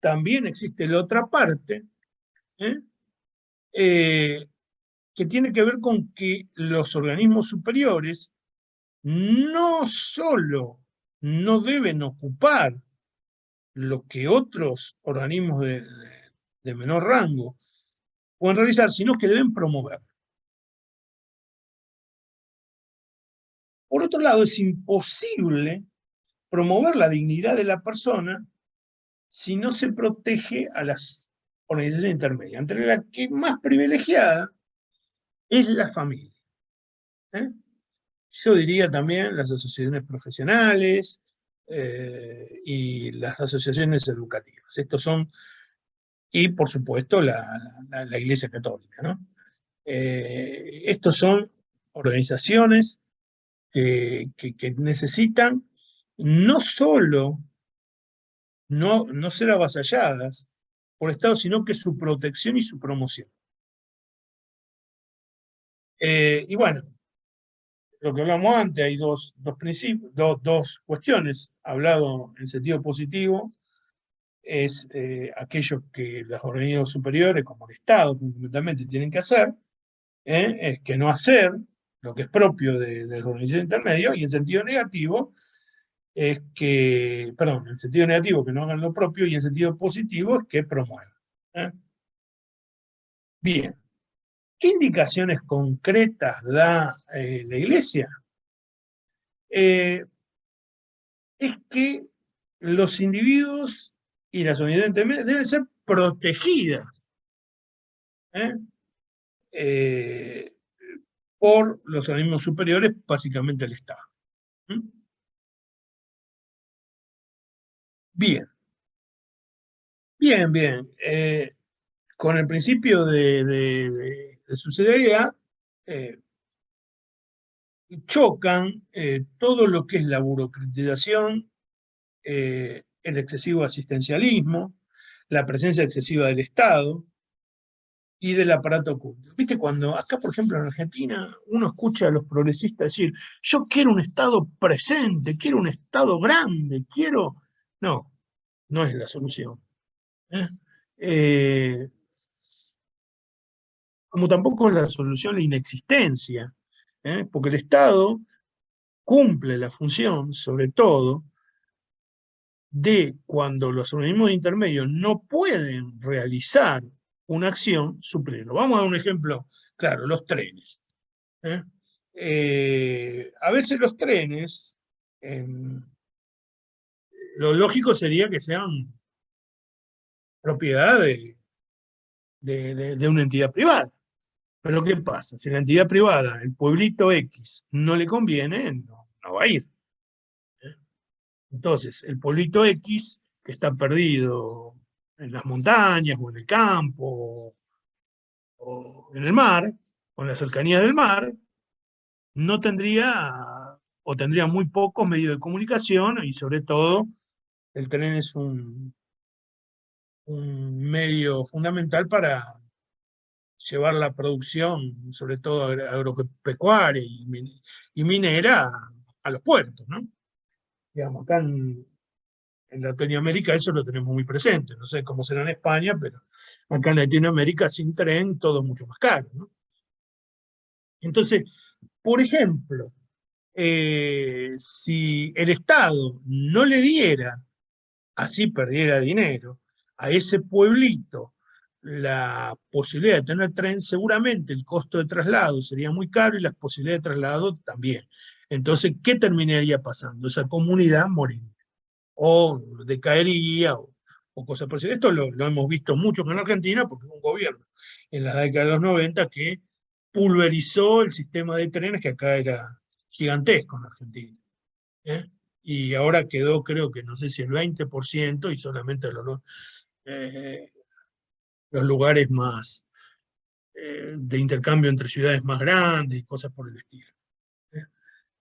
también existe la otra parte, que tiene que ver con que los organismos superiores no solo no deben ocupar lo que otros organismos de menor rango pueden realizar, sino que deben promover. Por otro lado, es imposible promover la dignidad de la persona si no se protege a las organizaciones intermedias, entre las que más privilegiada es la familia. Yo diría también las asociaciones profesionales y las asociaciones educativas. Estos son, y por supuesto la Iglesia Católica, ¿no? Estos son organizaciones que necesitan no solo no ser avasalladas por Estado, sino que su protección y su promoción. Y bueno, lo que hablamos antes, hay dos cuestiones. Hablado en sentido positivo, es aquello que los organismos superiores, como el Estado, fundamentalmente tienen que hacer, es que no hacer lo que es propio de los organismos intermedios, y en sentido negativo, es que, perdón, en sentido negativo que no hagan lo propio, y en sentido positivo es que promuevan. Bien, ¿qué indicaciones concretas da la Iglesia? Es que los individuos y las unidades intermedias deben ser protegidas por los organismos superiores, básicamente el Estado. Bien, bien. Con el principio de subsidiariedad, chocan todo lo que es la burocratización, el excesivo asistencialismo, la presencia excesiva del Estado y del aparato público. Viste, cuando acá, por ejemplo, en Argentina, uno escucha a los progresistas decir, yo quiero un Estado presente, quiero un Estado grande, quiero... No, no es la solución. Como tampoco es la solución la inexistencia, porque el Estado cumple la función, sobre todo, de cuando los organismos intermedios no pueden realizar una acción, suplirlo. Vamos a dar un ejemplo claro, los trenes. A veces los trenes, lo lógico sería que sean propiedad de una entidad privada. Pero ¿qué pasa? Si la entidad privada, el pueblito X, no le conviene, no va a ir. Entonces, el pueblito X, que está perdido en las montañas o en el campo o en el mar, o en la cercanía del mar, no tendría o tendría muy pocos medios de comunicación, y sobre todo el tren es un medio fundamental para llevar la producción, sobre todo agropecuaria y minera, a los puertos, ¿no? Digamos, acá en Latinoamérica eso lo tenemos muy presente, no sé cómo será en España, pero acá en Latinoamérica sin tren todo es mucho más caro, ¿no? Entonces, por ejemplo, si el Estado no le diera, así perdiera dinero, a ese pueblito la posibilidad de tener tren, seguramente el costo de traslado sería muy caro y las posibilidades de traslado también. Entonces, ¿qué terminaría pasando? Esa comunidad moriría, o decaería, o cosas por el estilo. Esto lo hemos visto mucho en Argentina, porque hubo un gobierno en la década de los 90 que pulverizó el sistema de trenes, que acá era gigantesco en Argentina. Y ahora quedó, creo que no sé si el 20%, y solamente los lugares más de intercambio entre ciudades más grandes y cosas por el estilo.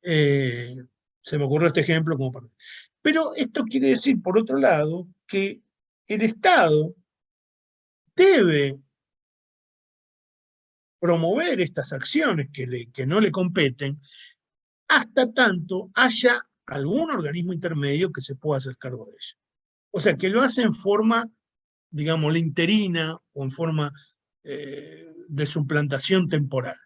Se me ocurrió este ejemplo como para... Pero esto quiere decir, por otro lado, que el Estado debe promover estas acciones que no le competen, hasta tanto haya algún organismo intermedio que se pueda hacer cargo de ello. O sea, que lo hace en forma, digamos, interina, o en forma de suplantación temporal.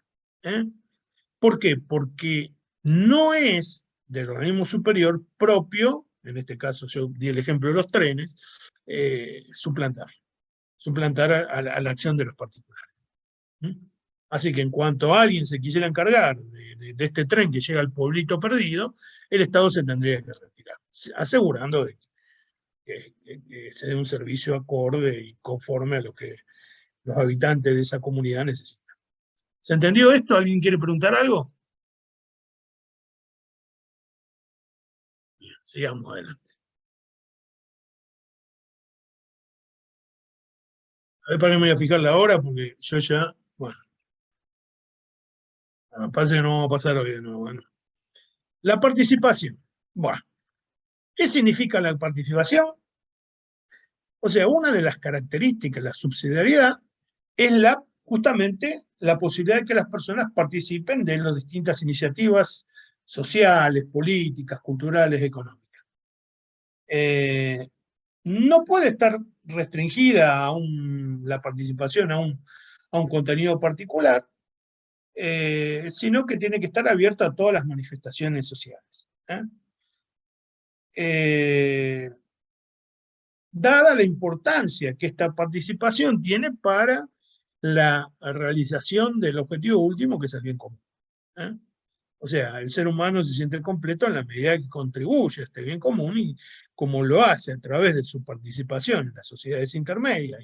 ¿Por qué? Porque no es del organismo superior propio, en este caso yo di el ejemplo de los trenes, suplantar a la acción de los particulares. Así que en cuanto alguien se quisiera encargar de este tren que llega al pueblito perdido, el Estado se tendría que retirar, asegurando de que se dé un servicio acorde y conforme a lo que los habitantes de esa comunidad necesitan. ¿Se entendió esto? ¿Alguien quiere preguntar algo? Bien, sigamos adelante. A ver, para que me voy a fijar la hora, porque yo ya, bueno, me parece que no vamos a pasar hoy de nuevo. Bueno. La participación. Bueno, ¿qué significa la participación? O sea, una de las características de la subsidiariedad es justamente la posibilidad de que las personas participen de las distintas iniciativas sociales, políticas, culturales, económicas. No puede estar restringida a la participación a un contenido particular, sino que tiene que estar abierta a todas las manifestaciones sociales. Dada la importancia que esta participación tiene para la realización del objetivo último, que es el bien común. O sea, el ser humano se siente completo en la medida que contribuye a este bien común, y como lo hace a través de su participación en las sociedades intermedias,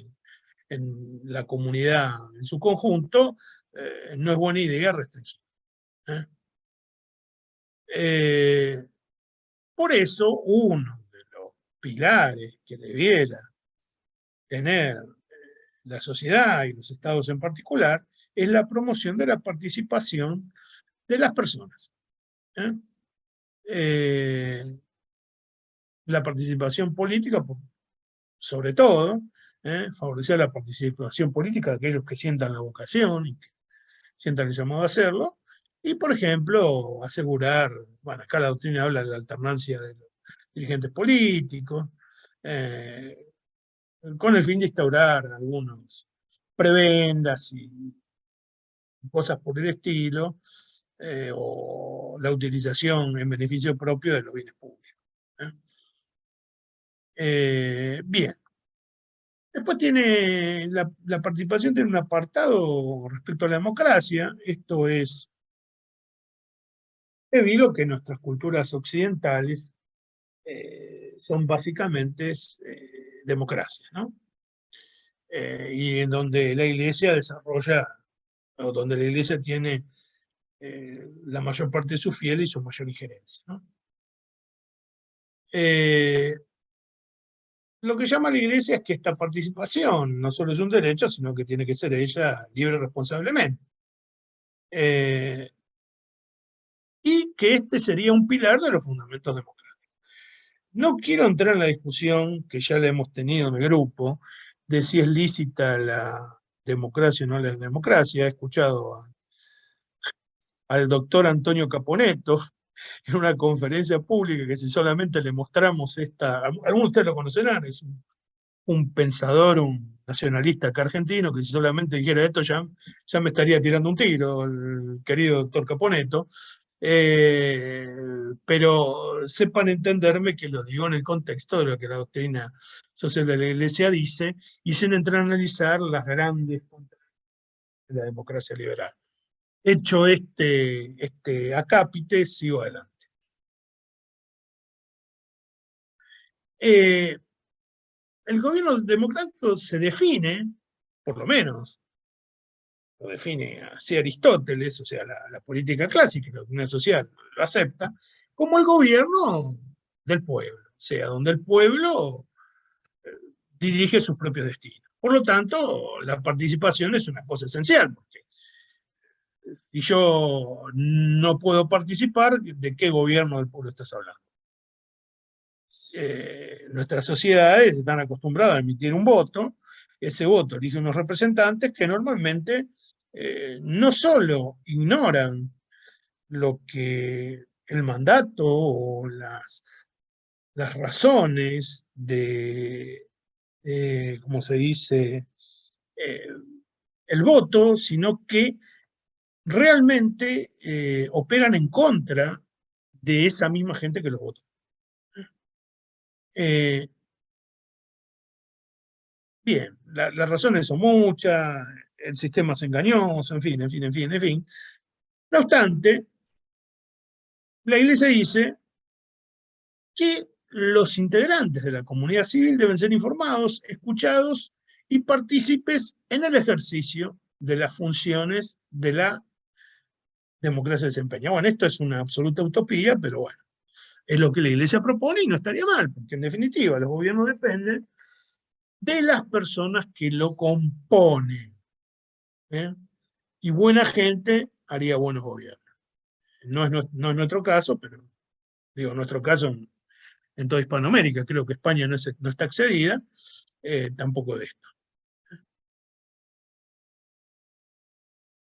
en la comunidad en su conjunto, no es buena idea restringir. Por eso, uno de los pilares que debiera tener la sociedad y los estados en particular es la promoción de la participación de las personas. La participación política, sobre todo, favorecer la participación política de aquellos que sientan la vocación y que sientan el llamado a hacerlo, y por ejemplo, asegurar, bueno, acá la doctrina habla de la alternancia de los dirigentes políticos, con el fin de instaurar algunos prebendas y cosas por el estilo, o la utilización en beneficio propio de los bienes públicos. Bien. Después tiene la participación, tiene un apartado respecto a la democracia. Esto es debido a que nuestras culturas occidentales son básicamente democracias, ¿no? Y en donde la Iglesia desarrolla, o donde la Iglesia tiene la mayor parte de sus fieles y su mayor injerencia, ¿no? Lo que llama la Iglesia es que esta participación no solo es un derecho, sino que tiene que ser ella libre y responsablemente. Y que este sería un pilar de los fundamentos democráticos. No quiero entrar en la discusión, que ya la hemos tenido en el grupo, de si es lícita la democracia o no la democracia. He escuchado al doctor Antonio Caponetto en una conferencia pública que si solamente le mostramos algunos de ustedes lo conocerán, es un pensador, un nacionalista acá argentino, que si solamente dijera esto ya me estaría tirando un tiro, el querido doctor Caponetto. Pero sepan entenderme que lo digo en el contexto de lo que la doctrina social de la Iglesia dice, y sin entrar a analizar las grandes contradicciones de la democracia liberal. Hecho este acápite, sigo adelante. El gobierno democrático se define, por lo menos, lo define así Aristóteles, o sea, la política clásica, la doctrina social lo acepta, como el gobierno del pueblo, o sea, donde el pueblo dirige sus propios destinos. Por lo tanto, la participación es una cosa esencial, porque si yo no puedo participar, ¿de qué gobierno del pueblo estás hablando? Nuestras sociedades están acostumbradas a emitir un voto, ese voto elige unos representantes que normalmente no solo ignoran lo que el mandato o las razones de, ¿cómo se dice?, el voto, sino que realmente operan en contra de esa misma gente que los votó. Bien, las razones son muchas, el sistema es engañoso, en fin. No obstante, la Iglesia dice que los integrantes de la comunidad civil deben ser informados, escuchados y partícipes en el ejercicio de las funciones de la democracia desempeña. Bueno, esto es una absoluta utopía, pero bueno, es lo que la Iglesia propone y no estaría mal, porque en definitiva los gobiernos dependen de las personas que lo componen. Y buena gente haría buenos gobiernos. No es nuestro caso, pero digo, nuestro caso en toda Hispanoamérica, creo que España no está excedida, tampoco de esto.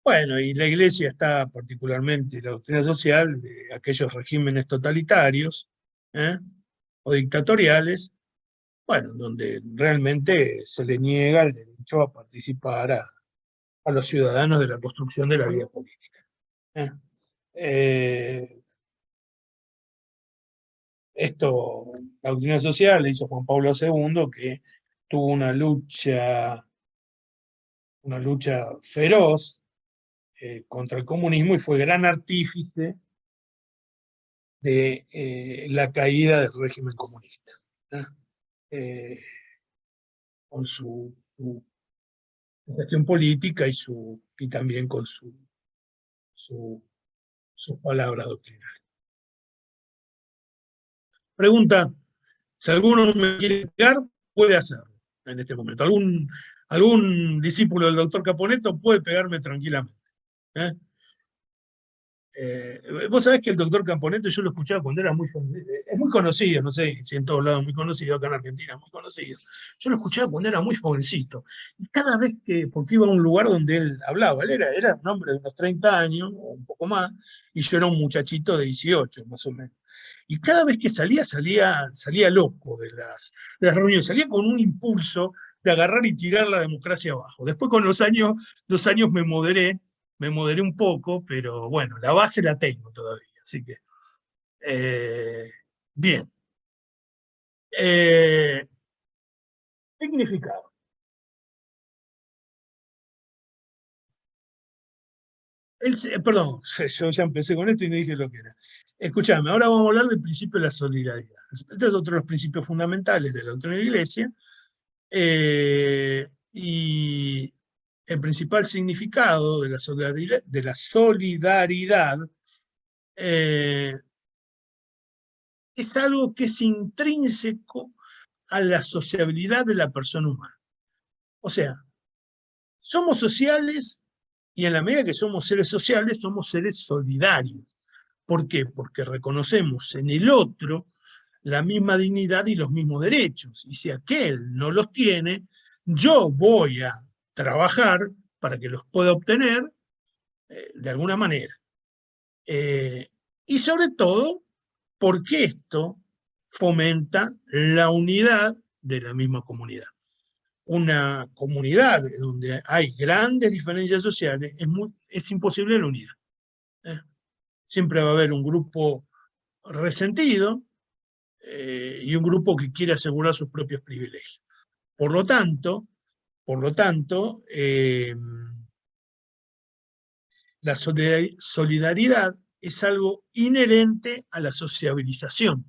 Bueno, y la Iglesia está particularmente, la doctrina social, de aquellos regímenes totalitarios o dictatoriales, bueno, donde realmente se le niega el derecho a participar a los ciudadanos de la construcción de la vida política. Esto, la doctrina social le hizo Juan Pablo II, que tuvo una lucha feroz contra el comunismo y fue gran artífice de la caída del régimen comunista, con su gestión política y también con sus palabras doctrinales. Pregunta, si alguno me quiere explicar, puede hacerlo en este momento. Algún discípulo del doctor Caponetto puede pegarme tranquilamente. Vos sabés que el doctor Caponetto yo lo escuchaba cuando era es muy conocido, no sé si en todos lados muy conocido, acá en Argentina muy conocido. Yo lo escuchaba cuando era muy jovencito. Y cada vez porque iba a un lugar donde él hablaba, él era un hombre de unos 30 años, o un poco más, y yo era un muchachito de 18, más o menos. Y cada vez que salía loco de las reuniones, salía con un impulso de agarrar y tirar la democracia abajo. Después con los años me moderé un poco, pero bueno, la base la tengo todavía, así que bien. Significado. Perdón, yo ya empecé con esto y no dije lo que era. Escuchame, ahora vamos a hablar del principio de la solidaridad. Este es otro de los principios fundamentales de la doctrina de la Iglesia. Y el principal significado de la solidaridad es algo que es intrínseco a la sociabilidad de la persona humana. O sea, somos sociales y en la medida que somos seres sociales, somos seres solidarios. ¿Por qué? Porque reconocemos en el otro la misma dignidad y los mismos derechos. Y si aquel no los tiene, yo voy a trabajar para que los pueda obtener de alguna manera. Y sobre todo, porque esto fomenta la unidad de la misma comunidad. Una comunidad donde hay grandes diferencias sociales es imposible la unidad. Siempre va a haber un grupo resentido y un grupo que quiere asegurar sus propios privilegios. Por lo tanto, la solidaridad es algo inherente a la sociabilización,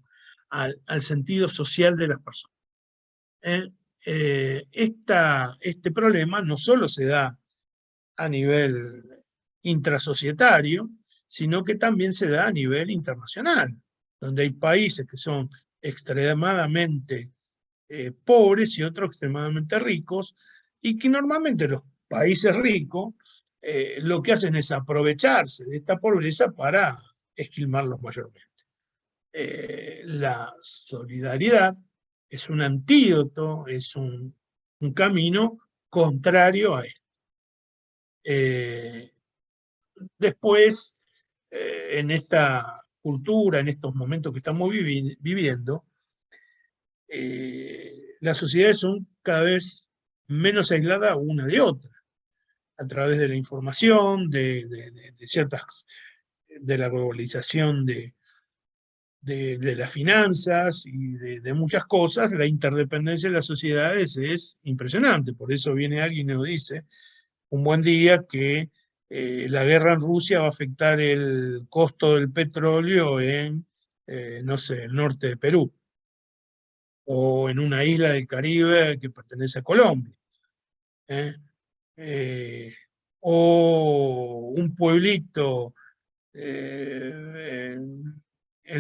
al sentido social de las personas. Este problema no solo se da a nivel intrasocietario, sino que también se da a nivel internacional, donde hay países que son extremadamente pobres y otros extremadamente ricos, y que normalmente los países ricos lo que hacen es aprovecharse de esta pobreza para esquilmarlos mayormente. La solidaridad es un antídoto, es un camino contrario a esto. Después, en esta cultura, en estos momentos que estamos viviendo, las sociedades son cada vez menos aisladas una de otra, a través de la información, de la globalización de las finanzas y de muchas cosas. La interdependencia de las sociedades es impresionante. Por eso viene alguien y nos dice un buen día que la guerra en Rusia va a afectar el costo del petróleo en, no sé, el norte de Perú, o en una isla del Caribe que pertenece a Colombia. O un pueblito, el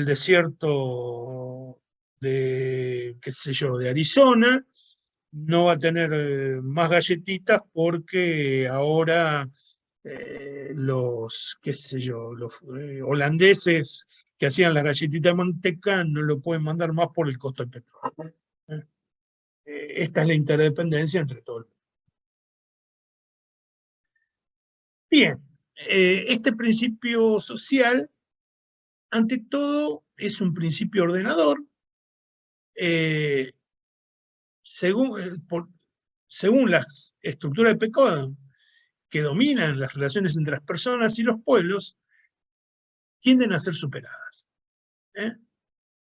desierto de, qué sé yo, de Arizona, no va a tener más galletitas porque ahora los, qué sé yo, los holandeses que hacían las galletitas de manteca no lo pueden mandar más por el costo del petróleo. Esta es la interdependencia entre todo el mundo. Bien, Este principio social, ante todo, es un principio ordenador, según las estructuras de pecado que dominan las relaciones entre las personas y los pueblos, tienden a ser superadas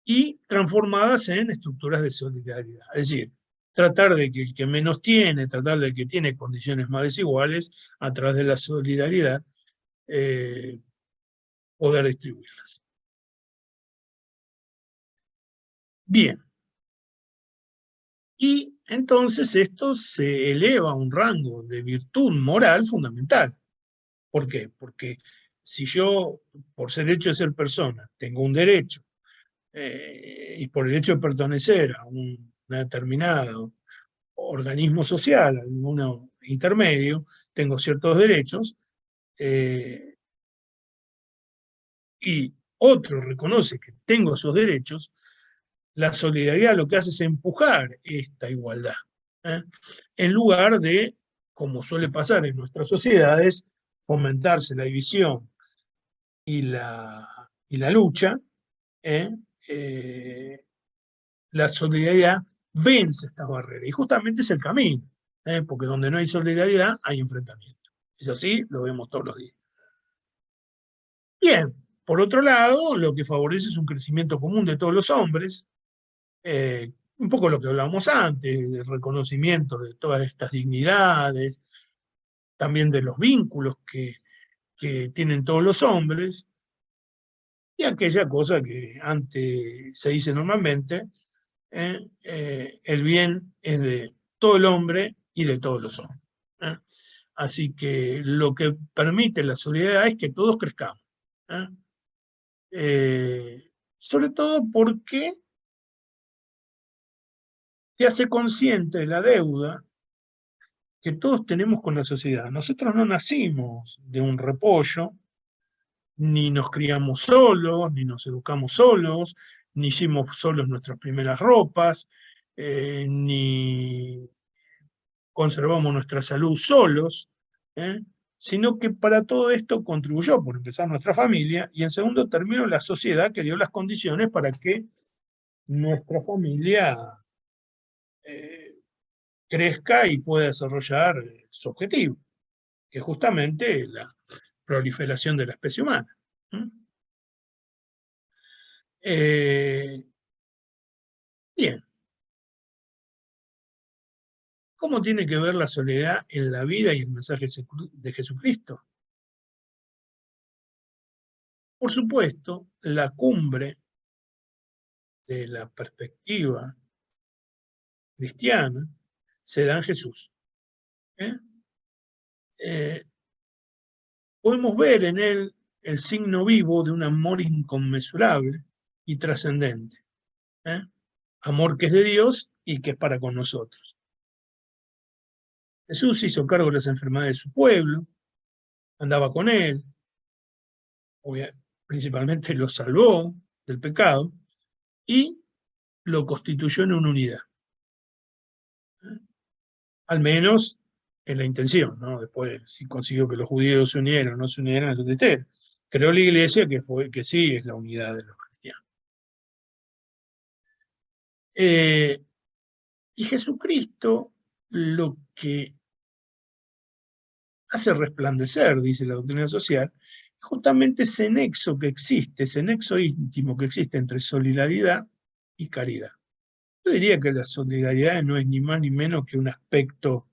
y transformadas en estructuras de solidaridad. Es decir, tratar de que el que menos tiene, tratar de que tiene condiciones más desiguales, a través de la solidaridad, poder distribuirlas. Bien. Y entonces esto se eleva a un rango de virtud moral fundamental. ¿Por qué? Porque si yo, por ser hecho de ser persona, tengo un derecho, y por el hecho de pertenecer a un determinado organismo social, alguno intermedio, tengo ciertos derechos, y otro reconoce que tengo esos derechos, la solidaridad lo que hace es empujar esta igualdad, en lugar de, como suele pasar en nuestras sociedades, fomentarse la división y la lucha. La solidaridad vence estas barreras, y justamente es el camino, porque donde no hay solidaridad hay enfrentamiento. Es así, lo vemos todos los días. Bien, por otro lado, lo que favorece es un crecimiento común de todos los hombres, un poco lo que hablábamos antes, el reconocimiento de todas estas dignidades, también de los vínculos que tienen todos los hombres, y aquella cosa que antes se dice normalmente, el bien es de todo el hombre y de todos los hombres. Así que lo que permite la solidaridad es que todos crezcamos. Sobre todo porque te hace consciente de la deuda que todos tenemos con la sociedad. Nosotros no nacimos de un repollo, ni nos criamos solos, ni nos educamos solos, ni hicimos solos nuestras primeras ropas, ni conservamos nuestra salud solos, sino que para todo esto contribuyó, por empezar, nuestra familia, y en segundo término la sociedad, que dio las condiciones para que nuestra familia crezca y pueda desarrollar su objetivo, que es justamente la proliferación de la especie humana. Bien. ¿Cómo tiene que ver la soledad en la vida y el mensaje de Jesucristo? Por supuesto, la cumbre de la perspectiva cristiana se da en Jesús. Podemos ver en él el signo vivo de un amor inconmensurable y trascendente. Amor que es de Dios y que es para con nosotros. Jesús se hizo cargo de las enfermedades de su pueblo, andaba con él, principalmente lo salvó del pecado y lo constituyó en una unidad. Al menos en la intención, ¿no? Después, si consiguió que los judíos se unieran o no se unieran, eso es de Creo la Iglesia que sí es la unidad de los cristianos. Y Jesucristo lo que hace resplandecer, dice la doctrina social, justamente ese nexo que existe, ese nexo íntimo que existe entre solidaridad y caridad. Yo diría que la solidaridad no es ni más ni menos que un aspecto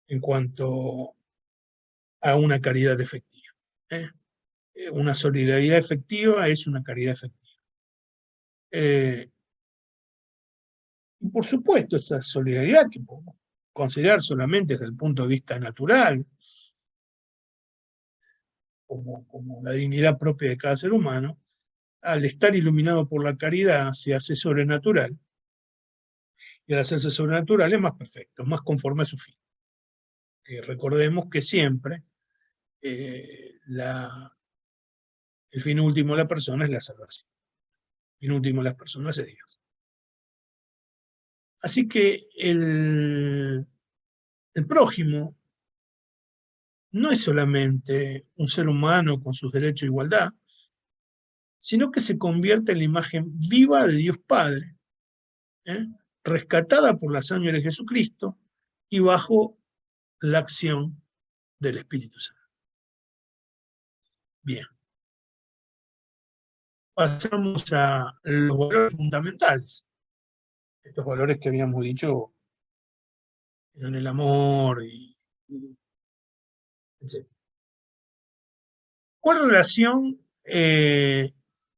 en cuanto a una caridad efectiva. Una solidaridad efectiva es una caridad efectiva. Y por supuesto, esa solidaridad que podemos considerar solamente desde el punto de vista natural, como la dignidad propia de cada ser humano, al estar iluminado por la caridad se hace sobrenatural, y al hacerse sobrenatural es más perfecto, más conforme a su fin. Recordemos que siempre el fin último de la persona es la salvación. El fin último de las personas es Dios. Así que el prójimo no es solamente un ser humano con sus derechos de igualdad, sino que se convierte en la imagen viva de Dios Padre, rescatada por la sangre de Jesucristo y bajo la acción del Espíritu Santo. Bien. Pasamos a los valores fundamentales. Estos valores que habíamos dicho en el amor etc. ¿Cuál relación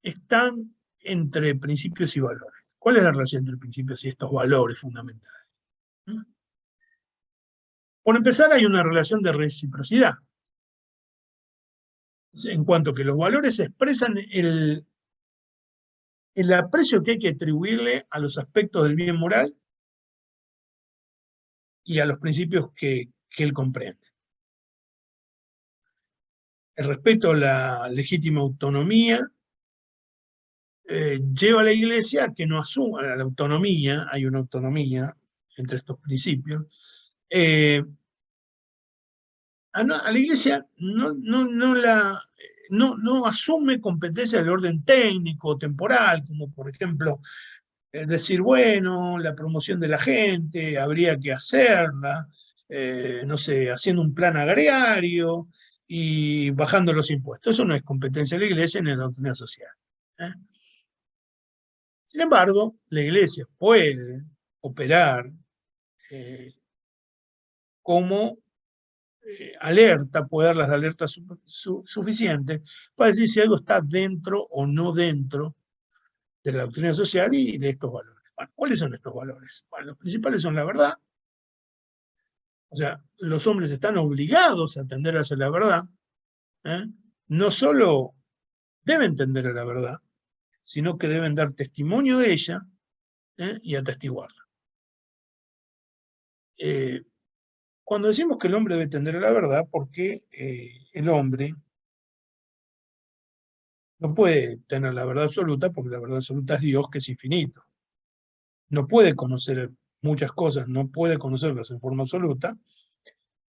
están entre principios y valores? ¿Cuál es la relación entre principios y estos valores fundamentales? Por empezar, hay una relación de reciprocidad, en cuanto que los valores expresan el aprecio que hay que atribuirle a los aspectos del bien moral y a los principios que él comprende. El respeto a la legítima autonomía lleva a la Iglesia a que no asuma la autonomía, hay una autonomía entre estos principios. A la Iglesia no asume competencias del orden técnico o temporal, como por ejemplo decir, bueno, la promoción de la gente habría que hacerla, no sé, haciendo un plan agrario y bajando los impuestos. Eso no es competencia de la Iglesia ni de la doctrina social. Sin embargo, la Iglesia puede operar como alerta, puede dar las alertas suficientes para decir si algo está dentro o no dentro de la doctrina social y de estos valores. Bueno, ¿cuáles son estos valores? Bueno, los principales son la verdad. O sea, los hombres están obligados a atender hacia la verdad. No solo deben tender a la verdad, sino que deben dar testimonio de ella y atestiguarla. Cuando decimos que el hombre debe tender a la verdad, porque el hombre no puede tener la verdad absoluta, porque la verdad absoluta es Dios, que es infinito. No puede conocer muchas cosas, no puede conocerlas en forma absoluta,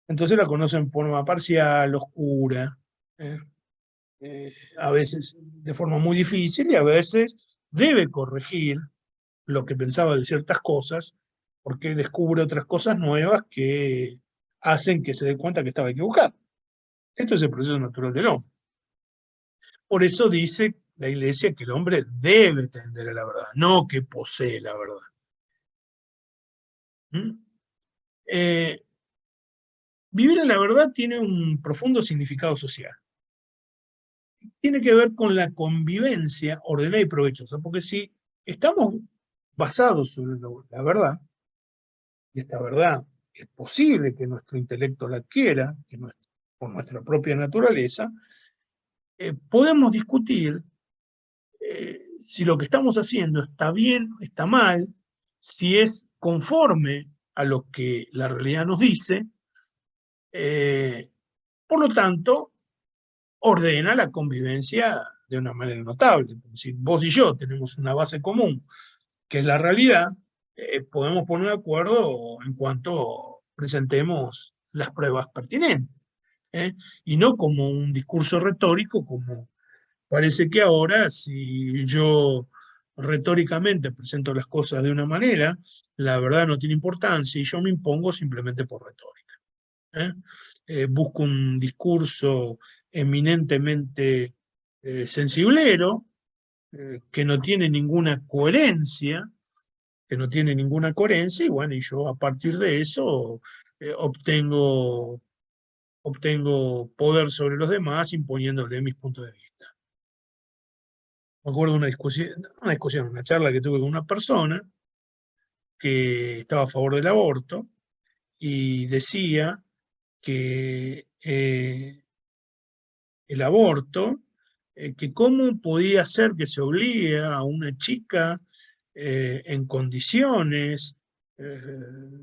entonces la conoce en forma parcial, oscura, a veces de forma muy difícil, y a veces debe corregir lo que pensaba de ciertas cosas, porque descubre otras cosas nuevas que hacen que se dé cuenta que estaba equivocado. Esto es el proceso natural del hombre. Por eso dice la Iglesia que el hombre debe tender a la verdad, no que posee la verdad. Vivir en la verdad tiene un profundo significado social. Tiene que ver con la convivencia ordenada y provechosa, porque si estamos basados sobre la verdad, y esta verdad es posible que nuestro intelecto la adquiera, por nuestra propia naturaleza, podemos discutir si lo que estamos haciendo está bien, está mal, si es conforme a lo que la realidad nos dice. Por lo tanto, ordena la convivencia de una manera notable. Si vos y yo tenemos una base común, que es la realidad, podemos poner de acuerdo en cuanto presentemos las pruebas pertinentes, y no como un discurso retórico, como parece que ahora, si yo retóricamente presento las cosas de una manera, la verdad no tiene importancia y yo me impongo simplemente por retórica. Busco un discurso eminentemente sensiblero, que no tiene ninguna coherencia, y bueno, y yo a partir de eso obtengo poder sobre los demás imponiéndole mis puntos de vista. Me acuerdo de una charla que tuve con una persona que estaba a favor del aborto y decía que el aborto, que cómo podía ser que se obligue a una chica en condiciones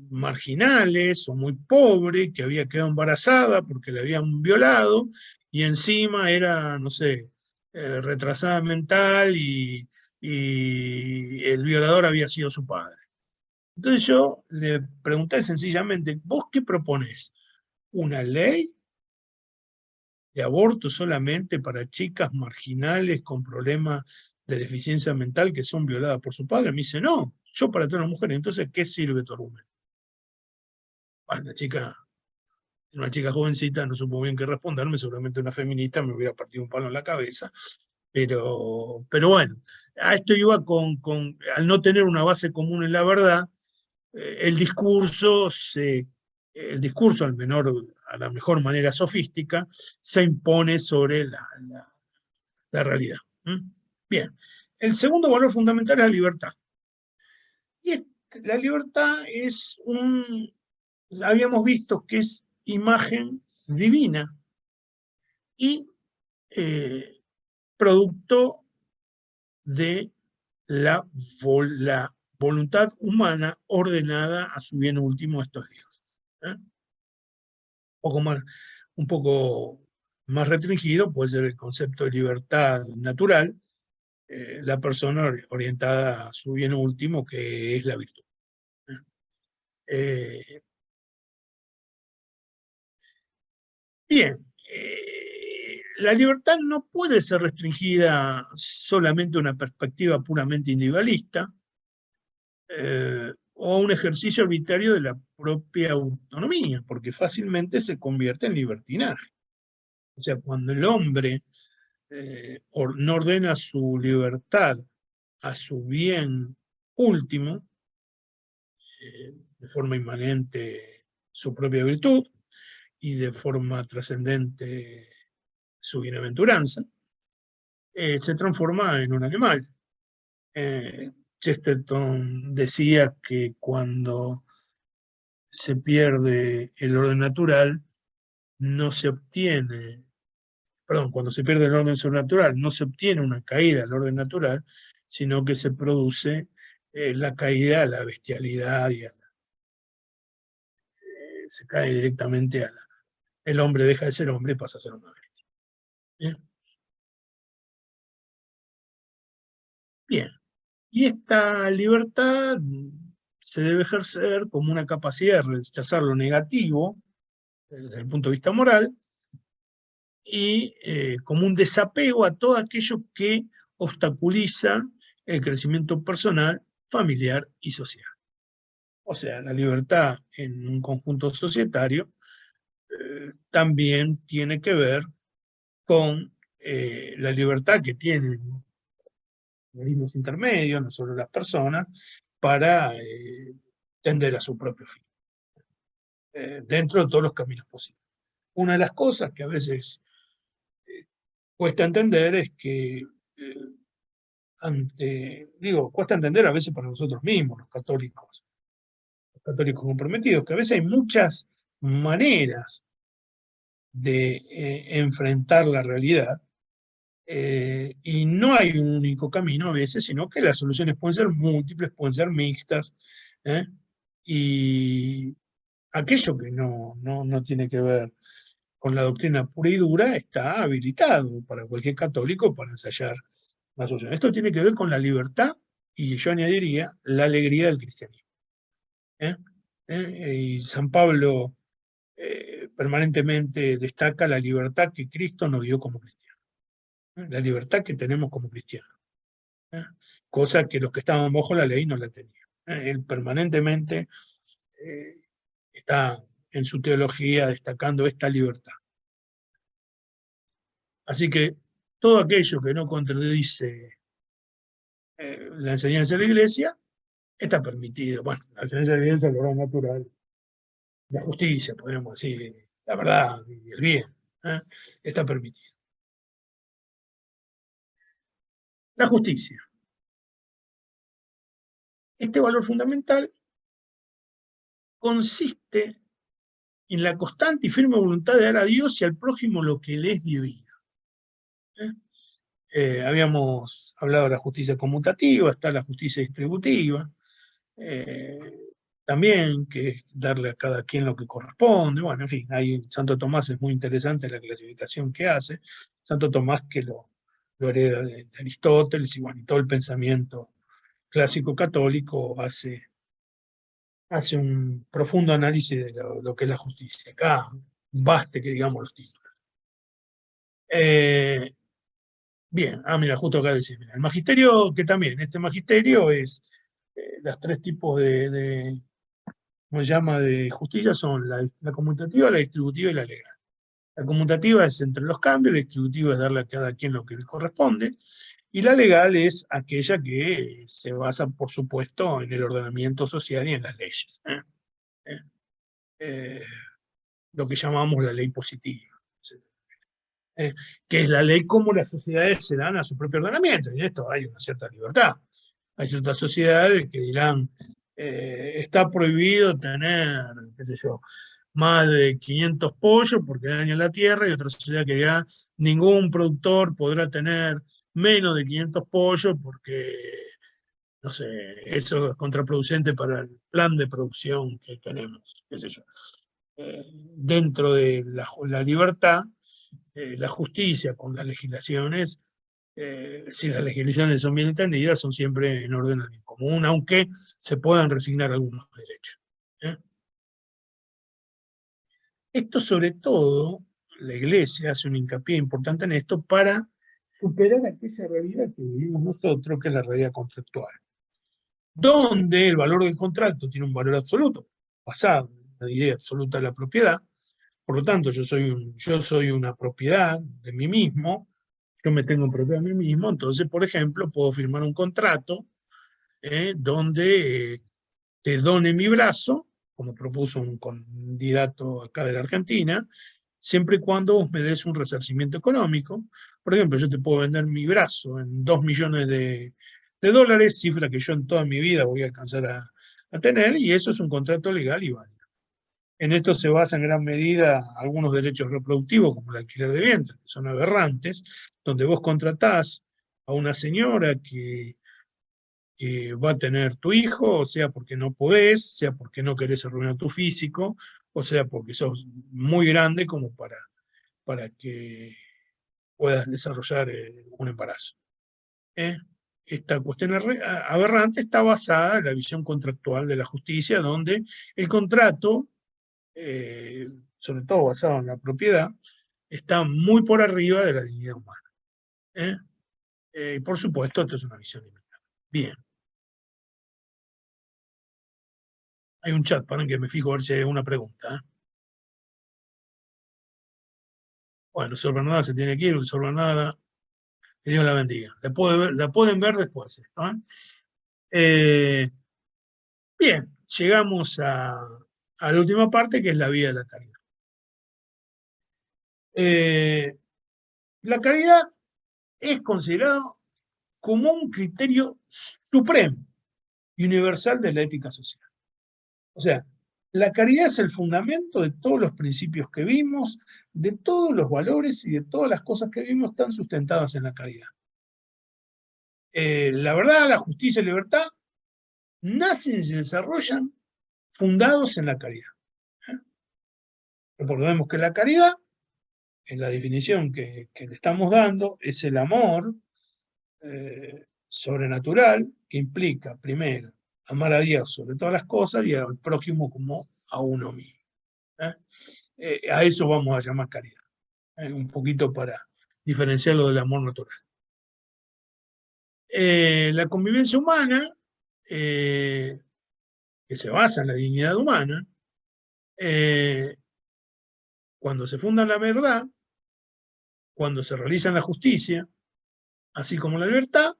marginales o muy pobre, que había quedado embarazada porque le habían violado, y encima era, no sé, retrasada mental y el violador había sido su padre. Entonces yo le pregunté sencillamente, ¿vos qué proponés? ¿Una ley de aborto solamente para chicas marginales con problemas de deficiencia mental que son violadas por su padre. Me dice, no, yo para tener una mujer. Entonces, ¿qué sirve tu argumento? Bueno, una chica jovencita, no supo bien qué responderme, seguramente una feminista me hubiera partido un palo en la cabeza, pero bueno, a esto iba al no tener una base común en la verdad, el discurso, a la mejor manera sofística, se impone sobre la realidad. Bien, el segundo valor fundamental es la libertad. Y la libertad habíamos visto que es imagen divina y producto de la voluntad humana ordenada a su bien último estos días. Un poco más restringido puede ser el concepto de libertad natural, la persona orientada a su bien último, que es la virtud. Bien, la libertad no puede ser restringida solamente a una perspectiva puramente individualista, o a un ejercicio arbitrario de la propia autonomía, porque fácilmente se convierte en libertinaje. O sea, cuando el hombre no ordena su libertad a su bien último, de forma inmanente su propia virtud y de forma trascendente su bienaventuranza, se transforma en un animal. Chesterton decía que cuando se pierde el orden natural, no se obtiene, cuando se pierde el orden sobrenatural, no se obtiene una caída al orden natural, sino que se produce la caída a la bestialidad y se cae directamente el hombre deja de ser hombre y pasa a ser una bestia. Bien. Bien. Y esta libertad se debe ejercer como una capacidad de rechazar lo negativo desde el punto de vista moral y como un desapego a todo aquello que obstaculiza el crecimiento personal, familiar y social. O sea, la libertad en un conjunto societario también tiene que ver con la libertad que tienen organismos intermedios, no solo las personas, para tender a su propio fin, dentro de todos los caminos posibles. Una de las cosas que a veces cuesta entender es que cuesta entender a veces para nosotros mismos, los católicos comprometidos, que a veces hay muchas maneras de enfrentar la realidad, y no hay un único camino a veces, sino que las soluciones pueden ser múltiples, pueden ser mixtas, y aquello que no tiene que ver con la doctrina pura y dura está habilitado para cualquier católico para ensayar una solución. Esto tiene que ver con la libertad y yo añadiría la alegría del cristianismo. Y San Pablo permanentemente destaca la libertad que Cristo nos dio como cristianos, la libertad que tenemos como cristianos, cosa que los que estaban bajo la ley no la tenían. Él permanentemente está en su teología destacando esta libertad. Así que todo aquello que no contradice la enseñanza de la Iglesia está permitido. Bueno, la enseñanza de la Iglesia es lo natural, la justicia, podríamos decir, la verdad y el bien, está permitido. La justicia. Este valor fundamental consiste en la constante y firme voluntad de dar a Dios y al prójimo lo que le es debido. Habíamos hablado de la justicia conmutativa, está la justicia distributiva, también que es darle a cada quien lo que corresponde. Bueno, en fin, Santo Tomás es muy interesante la clasificación que hace. Santo Tomás que lo hereda de Aristóteles y bueno, y todo el pensamiento clásico católico hace un profundo análisis de lo que es la justicia. Acá baste que digamos los títulos. Bien, mira, justo acá dice, mira, el magisterio, que también, este magisterio es, los tres tipos ¿cómo se llama?, de justicia son la conmutativa, la distributiva y la legal. La conmutativa es entre los cambios, la distributiva es darle a cada quien lo que le corresponde, y la legal es aquella que se basa, por supuesto, en el ordenamiento social y en las leyes. Lo que llamamos la ley positiva. Que es la ley como las sociedades se dan a su propio ordenamiento, y en esto hay una cierta libertad. Hay ciertas sociedades que dirán, está prohibido tener, qué sé yo, más de 500 pollos porque dañan la tierra, y otra sociedad que dirá, ningún productor podrá tener menos de 500 pollos porque, no sé, eso es contraproducente para el plan de producción que tenemos, qué sé yo. Dentro de la libertad, la justicia con las legislaciones, si las legislaciones son bien entendidas, son siempre en orden al bien común, aunque se puedan resignar algunos derechos. Esto, sobre todo, la Iglesia hace un hincapié importante en esto para superar aquella realidad que vivimos nosotros, que es la realidad contractual, donde el valor del contrato tiene un valor absoluto, basado en la idea absoluta de la propiedad. Por lo tanto, yo soy una propiedad de mí mismo, yo me tengo en propiedad de mí mismo, entonces, por ejemplo, puedo firmar un contrato donde te done mi brazo, como propuso un candidato acá de la Argentina, siempre y cuando vos me des un resarcimiento económico. Por ejemplo, yo te puedo vender mi brazo en 2 millones de dólares, cifra que yo en toda mi vida voy a alcanzar a tener, y eso es un contrato legal y válido. En esto se basa en gran medida algunos derechos reproductivos, como el alquiler de vientre, que son aberrantes, donde vos contratás a una señora que va a tener tu hijo, o sea porque no podés, sea porque no querés arruinar tu físico, o sea porque sos muy grande como para que puedas desarrollar un embarazo. Esta cuestión aberrante está basada en la visión contractual de la justicia, donde el contrato, sobre todo basado en la propiedad, está muy por arriba de la dignidad humana. Por supuesto, esto es una visión limitada. Bien. Hay un chat, para que me fijo a ver si hay alguna pregunta. Bueno, Sor Bernarda se tiene que ir, Sor Bernarda, que Dios la bendiga. La pueden ver después. Bien, llegamos a la última parte, que es la vida de la caridad. La caridad es considerado como un criterio supremo y universal de la ética social. O sea, la caridad es el fundamento de todos los principios que vimos, de todos los valores y de todas las cosas que vimos están sustentadas en la caridad. La verdad, la justicia y la libertad nacen y se desarrollan fundados en la caridad. Recordemos que la caridad, en la definición que le estamos dando, es el amor sobrenatural, que implica, primero, amar a Dios sobre todas las cosas y al prójimo como a uno mismo. A eso vamos a llamar caridad, un poquito para diferenciarlo del amor natural. La convivencia humana, que se basa en la dignidad humana, cuando se funda la verdad, cuando se realiza la justicia, así como la libertad,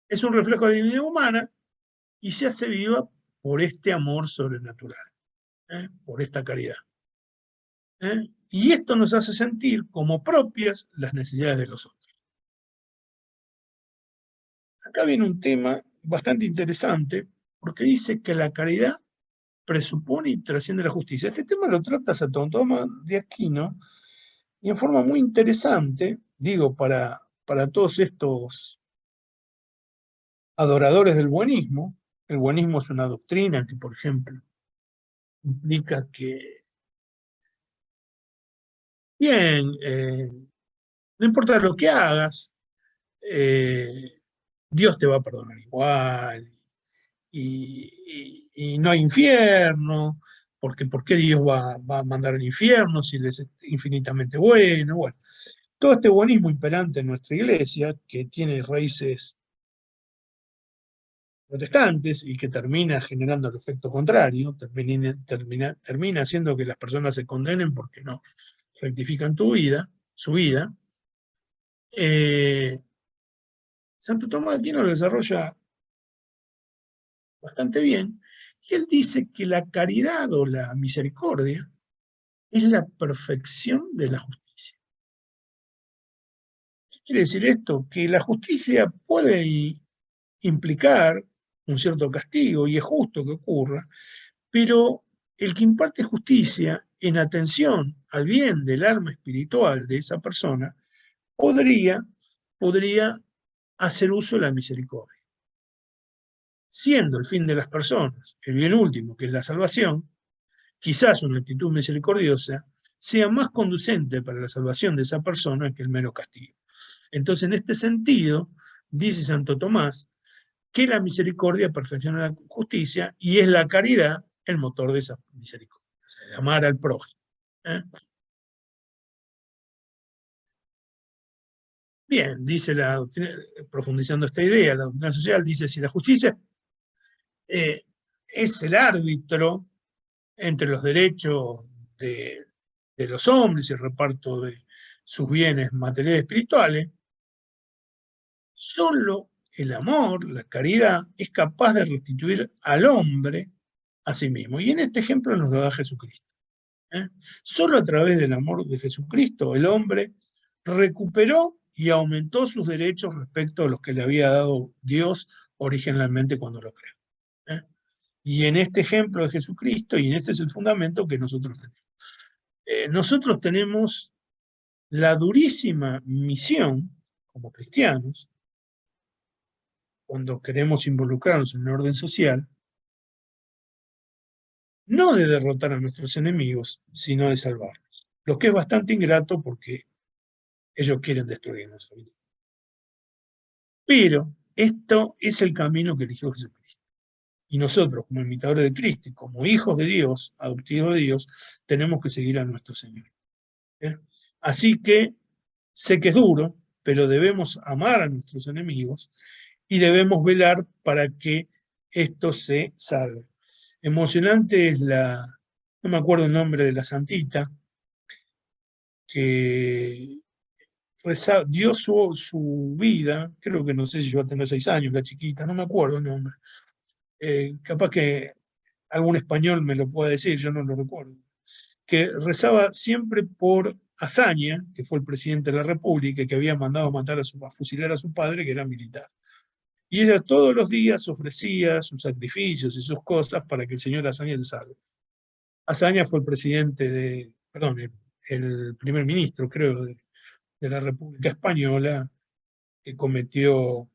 es un reflejo de la dignidad humana y se hace viva por este amor sobrenatural, por esta caridad. Y esto nos hace sentir como propias las necesidades de los otros. Acá viene un tema bastante interesante, porque dice que la caridad presupone y trasciende la justicia. Este tema lo trata Santo Tomás de Aquino, y en forma muy interesante, digo, para todos estos adoradores del buenismo. El buenismo es una doctrina que, por ejemplo, implica que, bien, no importa lo que hagas, Dios te va a perdonar igual, y no hay infierno, porque ¿por qué Dios va a mandar al infierno si Él es infinitamente bueno? Bueno, todo este buenismo imperante en nuestra iglesia, que tiene raíces protestantes y que termina generando el efecto contrario, termina haciendo que las personas se condenen porque no rectifican su vida. Santo Tomás de Aquino lo desarrolla bastante bien, y él dice que la caridad o la misericordia es la perfección de la justicia. ¿Qué quiere decir esto? Que la justicia puede implicar un cierto castigo, y es justo que ocurra, pero el que imparte justicia en atención al bien del alma espiritual de esa persona podría hacer uso de la misericordia. Siendo el fin de las personas el bien último, que es la salvación, quizás una actitud misericordiosa sea más conducente para la salvación de esa persona que el mero castigo. Entonces, en este sentido, dice Santo Tomás, que la misericordia perfecciona la justicia y es la caridad el motor de esa misericordia, o sea, amar al prójimo. Bien, dice la doctrina, profundizando esta idea, la doctrina social dice, si la justicia es el árbitro entre los derechos de los hombres y el reparto de sus bienes materiales y espirituales, solo el amor, la caridad, es capaz de restituir al hombre a sí mismo. Y en este ejemplo nos lo da Jesucristo. Solo a través del amor de Jesucristo el hombre recuperó y aumentó sus derechos respecto a los que le había dado Dios originalmente cuando lo creó. Y en este ejemplo de Jesucristo, y en este es el fundamento que nosotros tenemos. Nosotros tenemos la durísima misión, como cristianos, cuando queremos involucrarnos en el orden social, no de derrotar a nuestros enemigos, sino de salvarlos. Lo que es bastante ingrato porque ellos quieren destruirnos. Pero esto es el camino que eligió Jesucristo. Y nosotros, como imitadores de Cristo, y como hijos de Dios, adoptivos de Dios, tenemos que seguir a nuestro Señor. Así que sé que es duro, pero debemos amar a nuestros enemigos y debemos velar para que esto se salve. Emocionante es no me acuerdo el nombre de la santita, que dio su vida, creo que no sé si yo va a tener 6 años, la chiquita, no me acuerdo el nombre. Capaz que algún español me lo pueda decir, yo no lo recuerdo. Que rezaba siempre por Azaña, que fue el presidente de la República, que había mandado a fusilar a su padre, que era militar. Y ella todos los días ofrecía sus sacrificios y sus cosas para que el señor Azaña se salve. Azaña fue el presidente el primer ministro, creo, de la República Española, que cometió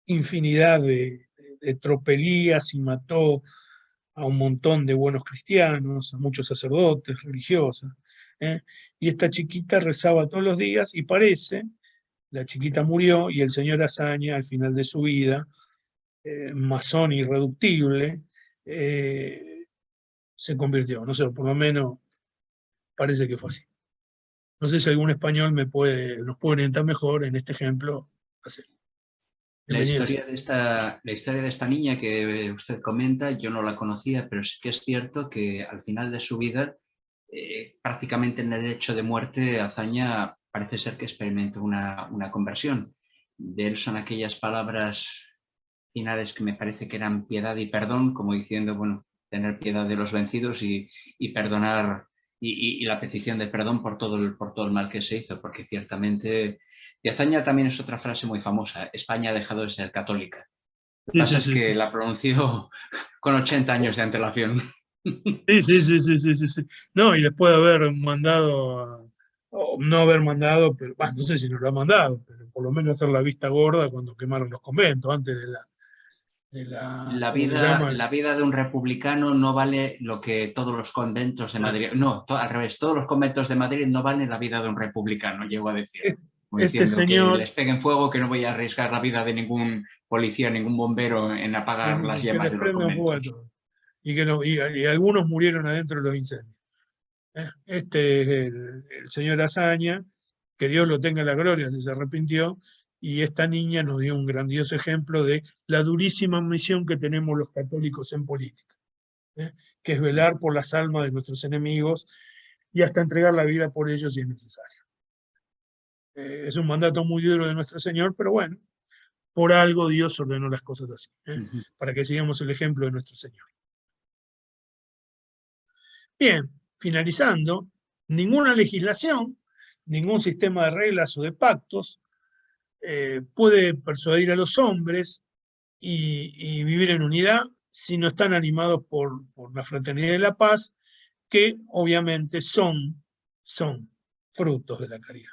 infinidad de tropelías y mató a un montón de buenos cristianos, a muchos sacerdotes, religiosas. Y esta chiquita rezaba todos los días y la chiquita murió y el señor Azaña, al final de su vida, masón irreductible, se convirtió. No sé, por lo menos parece que fue así. No sé si algún español nos puede orientar mejor en este ejemplo. La historia de esta niña que usted comenta, yo no la conocía, pero sí que es cierto que al final de su vida, prácticamente en el lecho de muerte, Azaña parece ser que experimentó una conversión. De él son aquellas palabras finales que me parece que eran piedad y perdón, como diciendo, bueno, tener piedad de los vencidos y perdonar, y la petición de perdón por todo el mal que se hizo, porque ciertamente... De Azaña también es otra frase muy famosa: España ha dejado de ser católica. Lo que pasa es que la pronunció con 80 años de antelación. Sí. No, y después de haber mandado, o no haber mandado, pero bueno, no sé si nos lo ha mandado, pero por lo menos hacer la vista gorda cuando quemaron los conventos, antes de la vida de un republicano no vale lo que todos los conventos de Madrid... No, al revés, todos los conventos de Madrid no valen la vida de un republicano, llego a decir. Como diciendo señor, que les peguen fuego, que no voy a arriesgar la vida de ningún policía, ningún bombero en apagar las llamas de los conventos. y algunos murieron adentro de los incendios. Este es el señor Azaña, que Dios lo tenga en la gloria, si se arrepintió, y esta niña nos dio un grandioso ejemplo de la durísima misión que tenemos los católicos en política, que es velar por las almas de nuestros enemigos y hasta entregar la vida por ellos si es necesario. Es un mandato muy duro de nuestro Señor, pero bueno, por algo Dios ordenó las cosas así, para que sigamos el ejemplo de nuestro Señor. Bien, finalizando, ninguna legislación, ningún sistema de reglas o de pactos puede persuadir a los hombres y vivir en unidad si no están animados por la fraternidad y la paz, que obviamente son frutos de la caridad.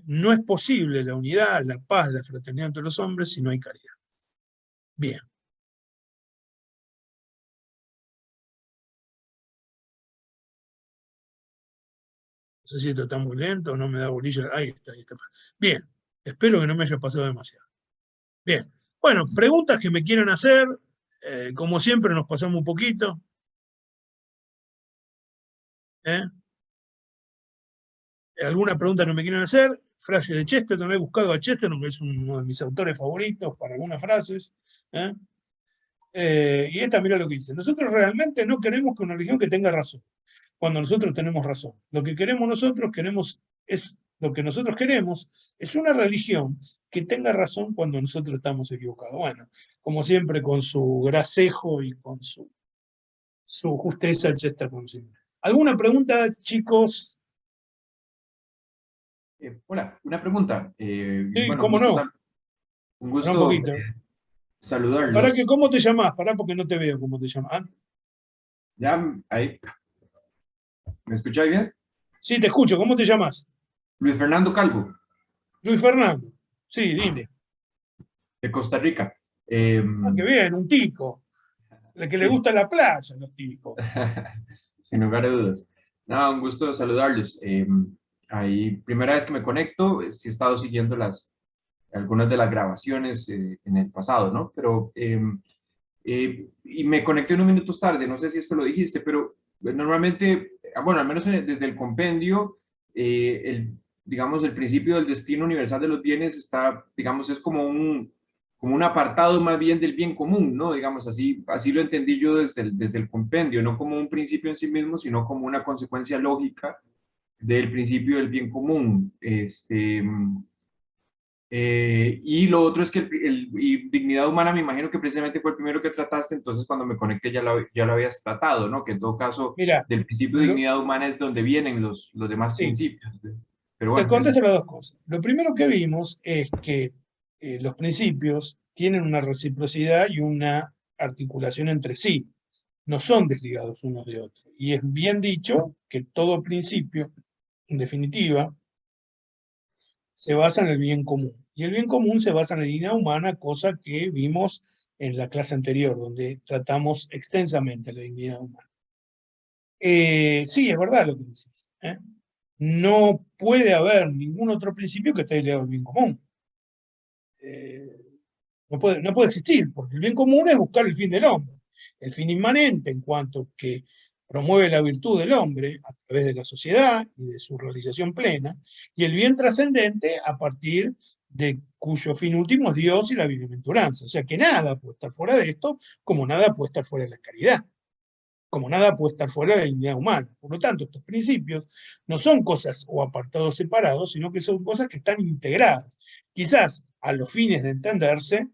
No es posible la unidad, la paz, la fraternidad entre los hombres si no hay caridad. Bien. No sé si esto está muy lento o no me da bolilla. Ahí está, ahí está. Bien, espero que no me haya pasado demasiado. Bien, bueno, preguntas que me quieran hacer. Como siempre nos pasamos un poquito. ¿Alguna pregunta que me quieran hacer? Frase de Chesterton, he buscado a Chesterton, que es uno de mis autores favoritos para algunas frases. Y esta, mira lo que dice. Nosotros realmente no queremos que una religión que tenga razón, cuando nosotros tenemos razón. Lo que queremos nosotros es lo que nosotros queremos es una religión que tenga razón cuando nosotros estamos equivocados. Bueno, como siempre, con su gracejo y con su justeza, Chesterton. ¿Alguna pregunta, chicos? Hola, una pregunta. Sí, Bueno, cómo no. Un gusto saludarlos. ¿Para qué? ¿Cómo te llamás? Pará porque no te veo cómo te llamas. Ya, ahí. ¿Me escucháis bien? Sí, te escucho. ¿Cómo te llamas? Luis Fernando Calvo. Luis Fernando. Sí, dime. De Costa Rica. Qué bien, un tico. El que le gusta la playa, los ticos. Sin lugar a dudas. Nada, un gusto saludarlos. Ahí, primera vez que me conecto, sí he estado siguiendo algunas de las grabaciones en el pasado, ¿no? Pero, y me conecté unos minutos tarde, no sé si esto lo dijiste, pero normalmente, bueno, al menos desde el compendio, digamos, el principio del destino universal de los bienes está, digamos, es como un apartado más bien del bien común, ¿no? Digamos, así lo entendí yo desde el compendio, no como un principio en sí mismo, sino como una consecuencia lógica del principio del bien común. Y lo otro es que y dignidad humana me imagino que precisamente fue el primero que trataste, entonces cuando me conecté ya lo habías tratado, ¿no? Que en todo caso, Mira, del principio de dignidad humana es donde vienen los demás principios. Pero bueno, te contesto las dos cosas. Lo primero que vimos es que los principios tienen una reciprocidad y una articulación entre sí. No son desligados unos de otros. Y es bien dicho que todo principio, en definitiva, se basa en el bien común. Y el bien común se basa en la dignidad humana, cosa que vimos en la clase anterior, donde tratamos extensamente la dignidad humana. Sí, es verdad lo que decís. No puede haber ningún otro principio que esté ligado al bien común. No puede existir, porque el bien común es buscar el fin del hombre. El fin inmanente, en cuanto que promueve la virtud del hombre a través de la sociedad y de su realización plena, y el bien trascendente a partir de cuyo fin último es Dios y la bienaventuranza. O sea que nada puede estar fuera de esto, como nada puede estar fuera de la caridad, como nada puede estar fuera de la dignidad humana. Por lo tanto, estos principios no son cosas o apartados separados, sino que son cosas que están integradas. Quizás a los fines de entenderse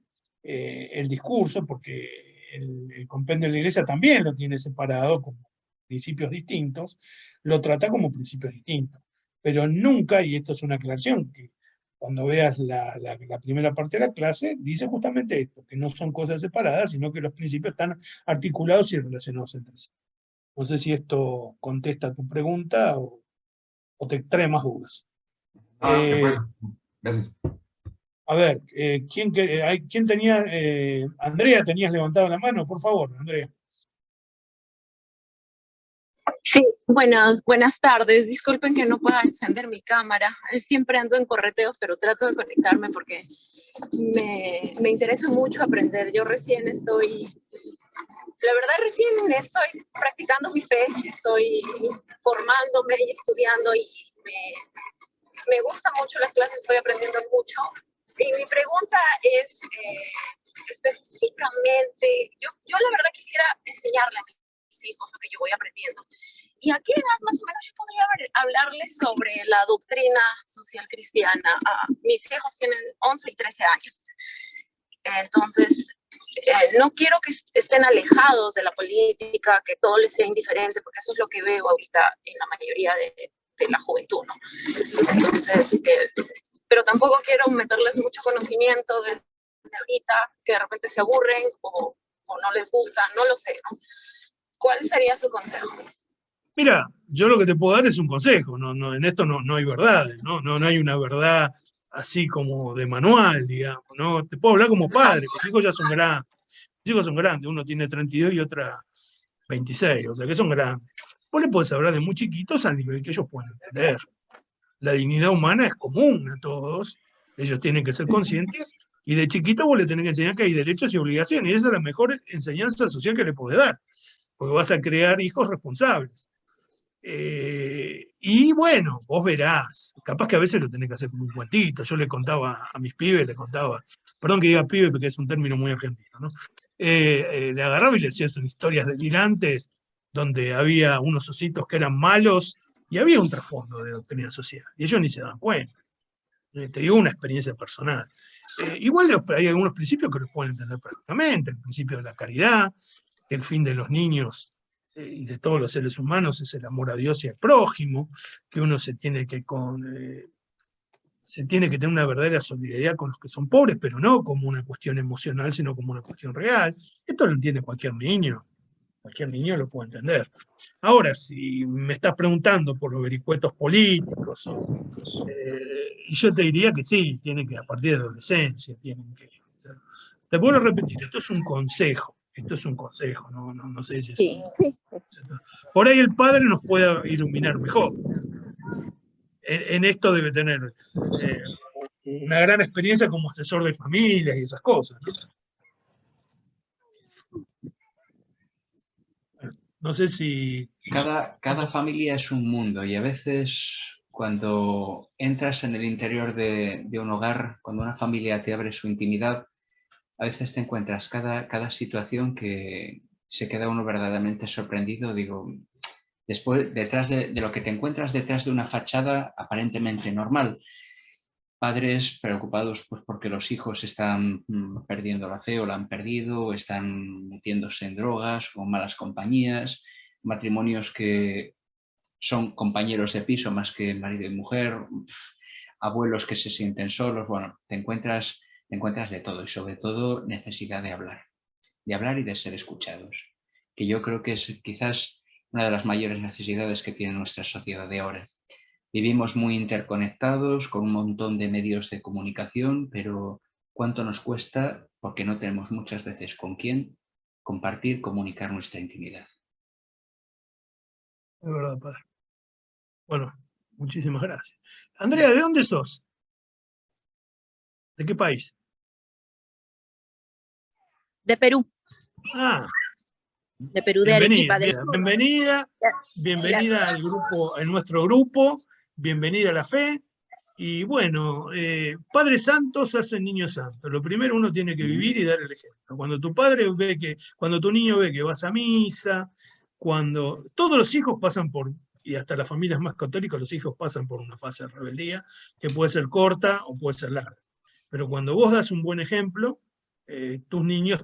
el discurso, porque el compendio de la Iglesia también lo tiene separado como principios distintos, lo trata como principios distintos. Pero nunca, y esto es una aclaración, que cuando veas la primera parte de la clase, dice justamente esto, que no son cosas separadas, sino que los principios están articulados y relacionados entre sí. No sé si esto contesta tu pregunta o te trae más dudas. de acuerdo. Gracias. A ver, ¿quién tenía? Andrea, tenías levantado la mano, por favor, Andrea. Sí, buenas tardes. Disculpen que no pueda encender mi cámara. Siempre ando en correteos, pero trato de conectarme porque me interesa mucho aprender. Yo recién estoy la verdad recién estoy practicando mi fe, estoy formándome y estudiando y me gustan mucho las clases, estoy aprendiendo mucho. Y mi pregunta es específicamente, yo la verdad quisiera enseñarle a mis hijos lo que yo voy aprendiendo. ¿Y a qué edad más o menos yo podría hablarles sobre la doctrina social cristiana? Mis hijos tienen 11 y 13 años. Entonces, no quiero que estén alejados de la política, que todo les sea indiferente, porque eso es lo que veo ahorita en la mayoría de la juventud, ¿no? Entonces, pero tampoco quiero meterles mucho conocimiento de ahorita, que de repente se aburren o no les gusta, no lo sé, ¿no? ¿Cuál sería su consejo? Mira, yo lo que te puedo dar es un consejo, en esto no hay verdades, no hay una verdad así como de manual, digamos, ¿no? Te puedo hablar como padre, mis hijos ya son grandes, uno tiene 32 y otra 26, o sea que son grandes. Vos le podés hablar de muy chiquitos al nivel que ellos pueden entender. La dignidad humana es común a todos, ellos tienen que ser conscientes, y de chiquito vos le tenés que enseñar que hay derechos y obligaciones, y esa es la mejor enseñanza social que le podés dar, porque vas a crear hijos responsables. Y bueno, vos verás, capaz que a veces lo tenés que hacer como un cuentito. Yo le contaba a mis pibes, perdón que diga pibe porque es un término muy argentino, ¿no? Le agarraba y le decía, son historias delirantes donde había unos ositos que eran malos y había un trasfondo de doctrina social, y ellos ni se dan cuenta. Te digo una experiencia personal. Igual hay algunos principios que los pueden entender perfectamente, el principio de la caridad, el fin de los niños y de todos los seres humanos es el amor a Dios y al prójimo, que uno se tiene que tener una verdadera solidaridad con los que son pobres, pero no como una cuestión emocional, sino como una cuestión real. Esto lo entiende cualquier niño lo puede entender. Ahora, si me estás preguntando por los vericuetos políticos, y yo te diría que sí, tienen que, a partir de la adolescencia, tienen que... Te vuelvo a repetir, esto es un consejo, no sé si es... Sí, sí. Por ahí el padre nos puede iluminar mejor. En esto debe tener una gran experiencia como asesor de familias y esas cosas, ¿no? No sé si... Cada familia es un mundo y a veces cuando entras en el interior de un hogar, cuando una familia te abre su intimidad, a veces te encuentras cada situación que se queda uno verdaderamente sorprendido. Digo, después, detrás de lo que te encuentras detrás de una fachada aparentemente normal, padres preocupados pues, porque los hijos están perdiendo la fe o la han perdido, o están metiéndose en drogas o malas compañías, matrimonios que son compañeros de piso más que marido y mujer, abuelos que se sienten solos. Bueno, te encuentras de todo y sobre todo necesidad de hablar y de ser escuchados, que yo creo que es quizás una de las mayores necesidades que tiene nuestra sociedad de ahora. Vivimos muy interconectados con un montón de medios de comunicación, pero ¿cuánto nos cuesta? Porque no tenemos muchas veces con quién compartir, comunicar nuestra intimidad. Es verdad, padre. Bueno, muchísimas gracias. Andrea, ¿de dónde sos? ¿De qué país? De Perú. Ah, De Perú, de Arequipa. Bienvenida al grupo, en nuestro grupo, bienvenida a la fe. Y bueno, padres santos hacen niños santos. Lo primero uno tiene que vivir y dar el ejemplo. Cuando tu niño ve que vas a misa, cuando todos los hijos pasan por, y hasta las familias más católicas, los hijos pasan por una fase de rebeldía, que puede ser corta o puede ser larga. Pero cuando vos das un buen ejemplo, tus niños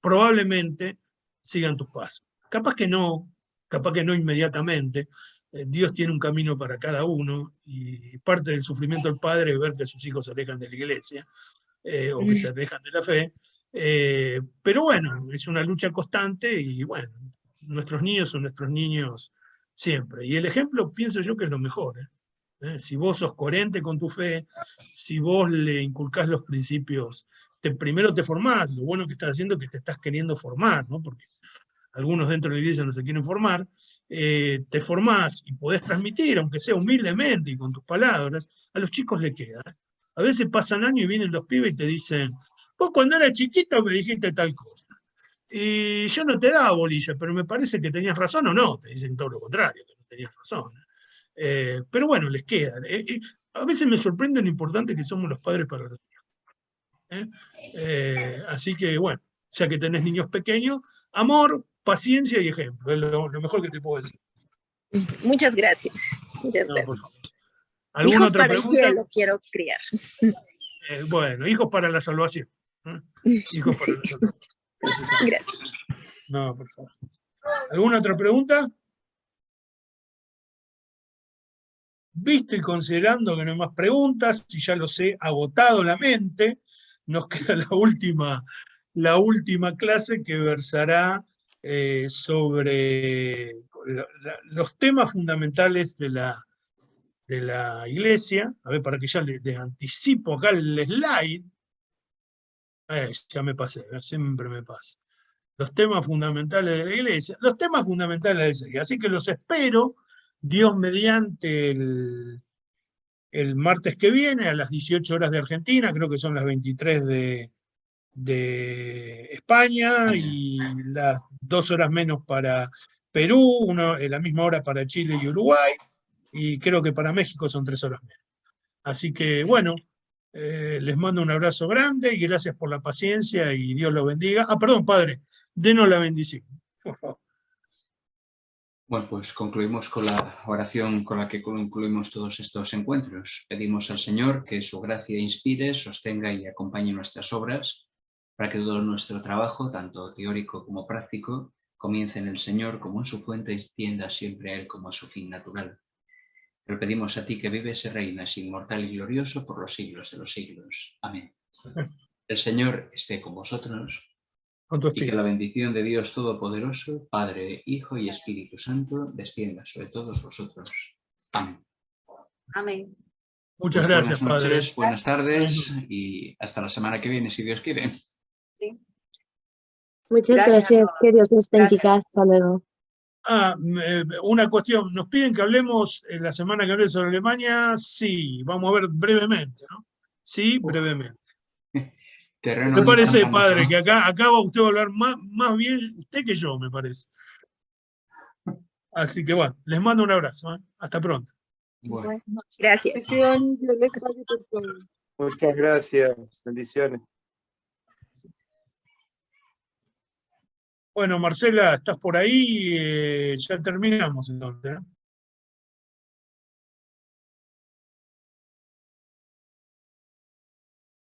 probablemente sigan tus pasos. Capaz que no inmediatamente. Dios tiene un camino para cada uno, y parte del sufrimiento del padre es ver que sus hijos se alejan de la iglesia, o que se alejan de la fe. Pero bueno, es una lucha constante, y bueno, nuestros niños son nuestros niños siempre. Y el ejemplo pienso yo que es lo mejor. Si vos sos coherente con tu fe, si vos le inculcás los principios, primero te formás, lo bueno que estás haciendo es que te estás queriendo formar, ¿no? Porque algunos dentro de la iglesia no se quieren formar, te formás y podés transmitir, aunque sea humildemente y con tus palabras, a los chicos le queda. A veces pasan años y vienen los pibes y te dicen, vos cuando eras chiquito me dijiste tal cosa. Y yo no te daba bolilla, pero me parece que tenías razón o no, te dicen todo lo contrario, que no tenías razón. Pero bueno, les queda. A veces me sorprende lo importante que somos los padres para los niños. Así que bueno, ya que tenés niños pequeños, amor, paciencia y ejemplo, es lo mejor que te puedo decir. Muchas gracias. Muchas No, por gracias. favor. ¿Alguna Hijos otra para el pregunta? cielo quiero criar. Bueno, hijos para la salvación. Hijos para Sí. la salvación. Gracias. No, por favor. ¿Alguna otra pregunta? Visto y considerando que no hay más preguntas, y ya los he agotado la mente, nos queda la última clase que versará sobre los temas fundamentales de la Iglesia. A ver, para que ya les anticipo acá el slide. Ya me pasé, siempre me paso. Los temas fundamentales de la Iglesia. Los temas fundamentales de la Iglesia. Así que los espero, Dios mediante, el martes que viene a las 18 horas de Argentina, creo que son las 23 de España y las 2 horas menos para Perú, la misma hora para Chile y Uruguay, y creo que para México son 3 horas menos. Así que bueno, les mando un abrazo grande y gracias por la paciencia y Dios los bendiga. Perdón, padre, denos la bendición, por favor. Bueno, pues concluimos con la oración con la que concluimos todos estos encuentros. Pedimos al Señor que su gracia inspire, sostenga y acompañe nuestras obras, para que todo nuestro trabajo, tanto teórico como práctico, comience en el Señor como en su fuente y tienda siempre a Él como a su fin natural. Pero pedimos a ti que vives y reinas inmortal y glorioso por los siglos de los siglos. Amén. El Señor esté con vosotros. Con tu Y que espíritu. la bendición de Dios Todopoderoso, Padre, Hijo y Espíritu Santo, descienda sobre todos vosotros. Amén. Amén. Muchas Pues gracias, buenas padre. noches, buenas tardes y hasta la semana que viene, si Dios quiere. Sí. Muchas Gracias a gracias. todos. Que Dios los bendiga. Gracias. Hasta luego. Una cuestión, nos piden que hablemos la semana que viene sobre Alemania. Sí, vamos a ver brevemente, ¿no? Sí, brevemente. Terreno Me muy parece, pantanoso. padre, que acá va usted a hablar más bien usted que yo, me parece. Así que bueno, les mando un abrazo. Hasta pronto. Bueno. Gracias. Muchas gracias. Bendiciones. Bueno, Marcela, estás por ahí, ya terminamos entonces, ¿no?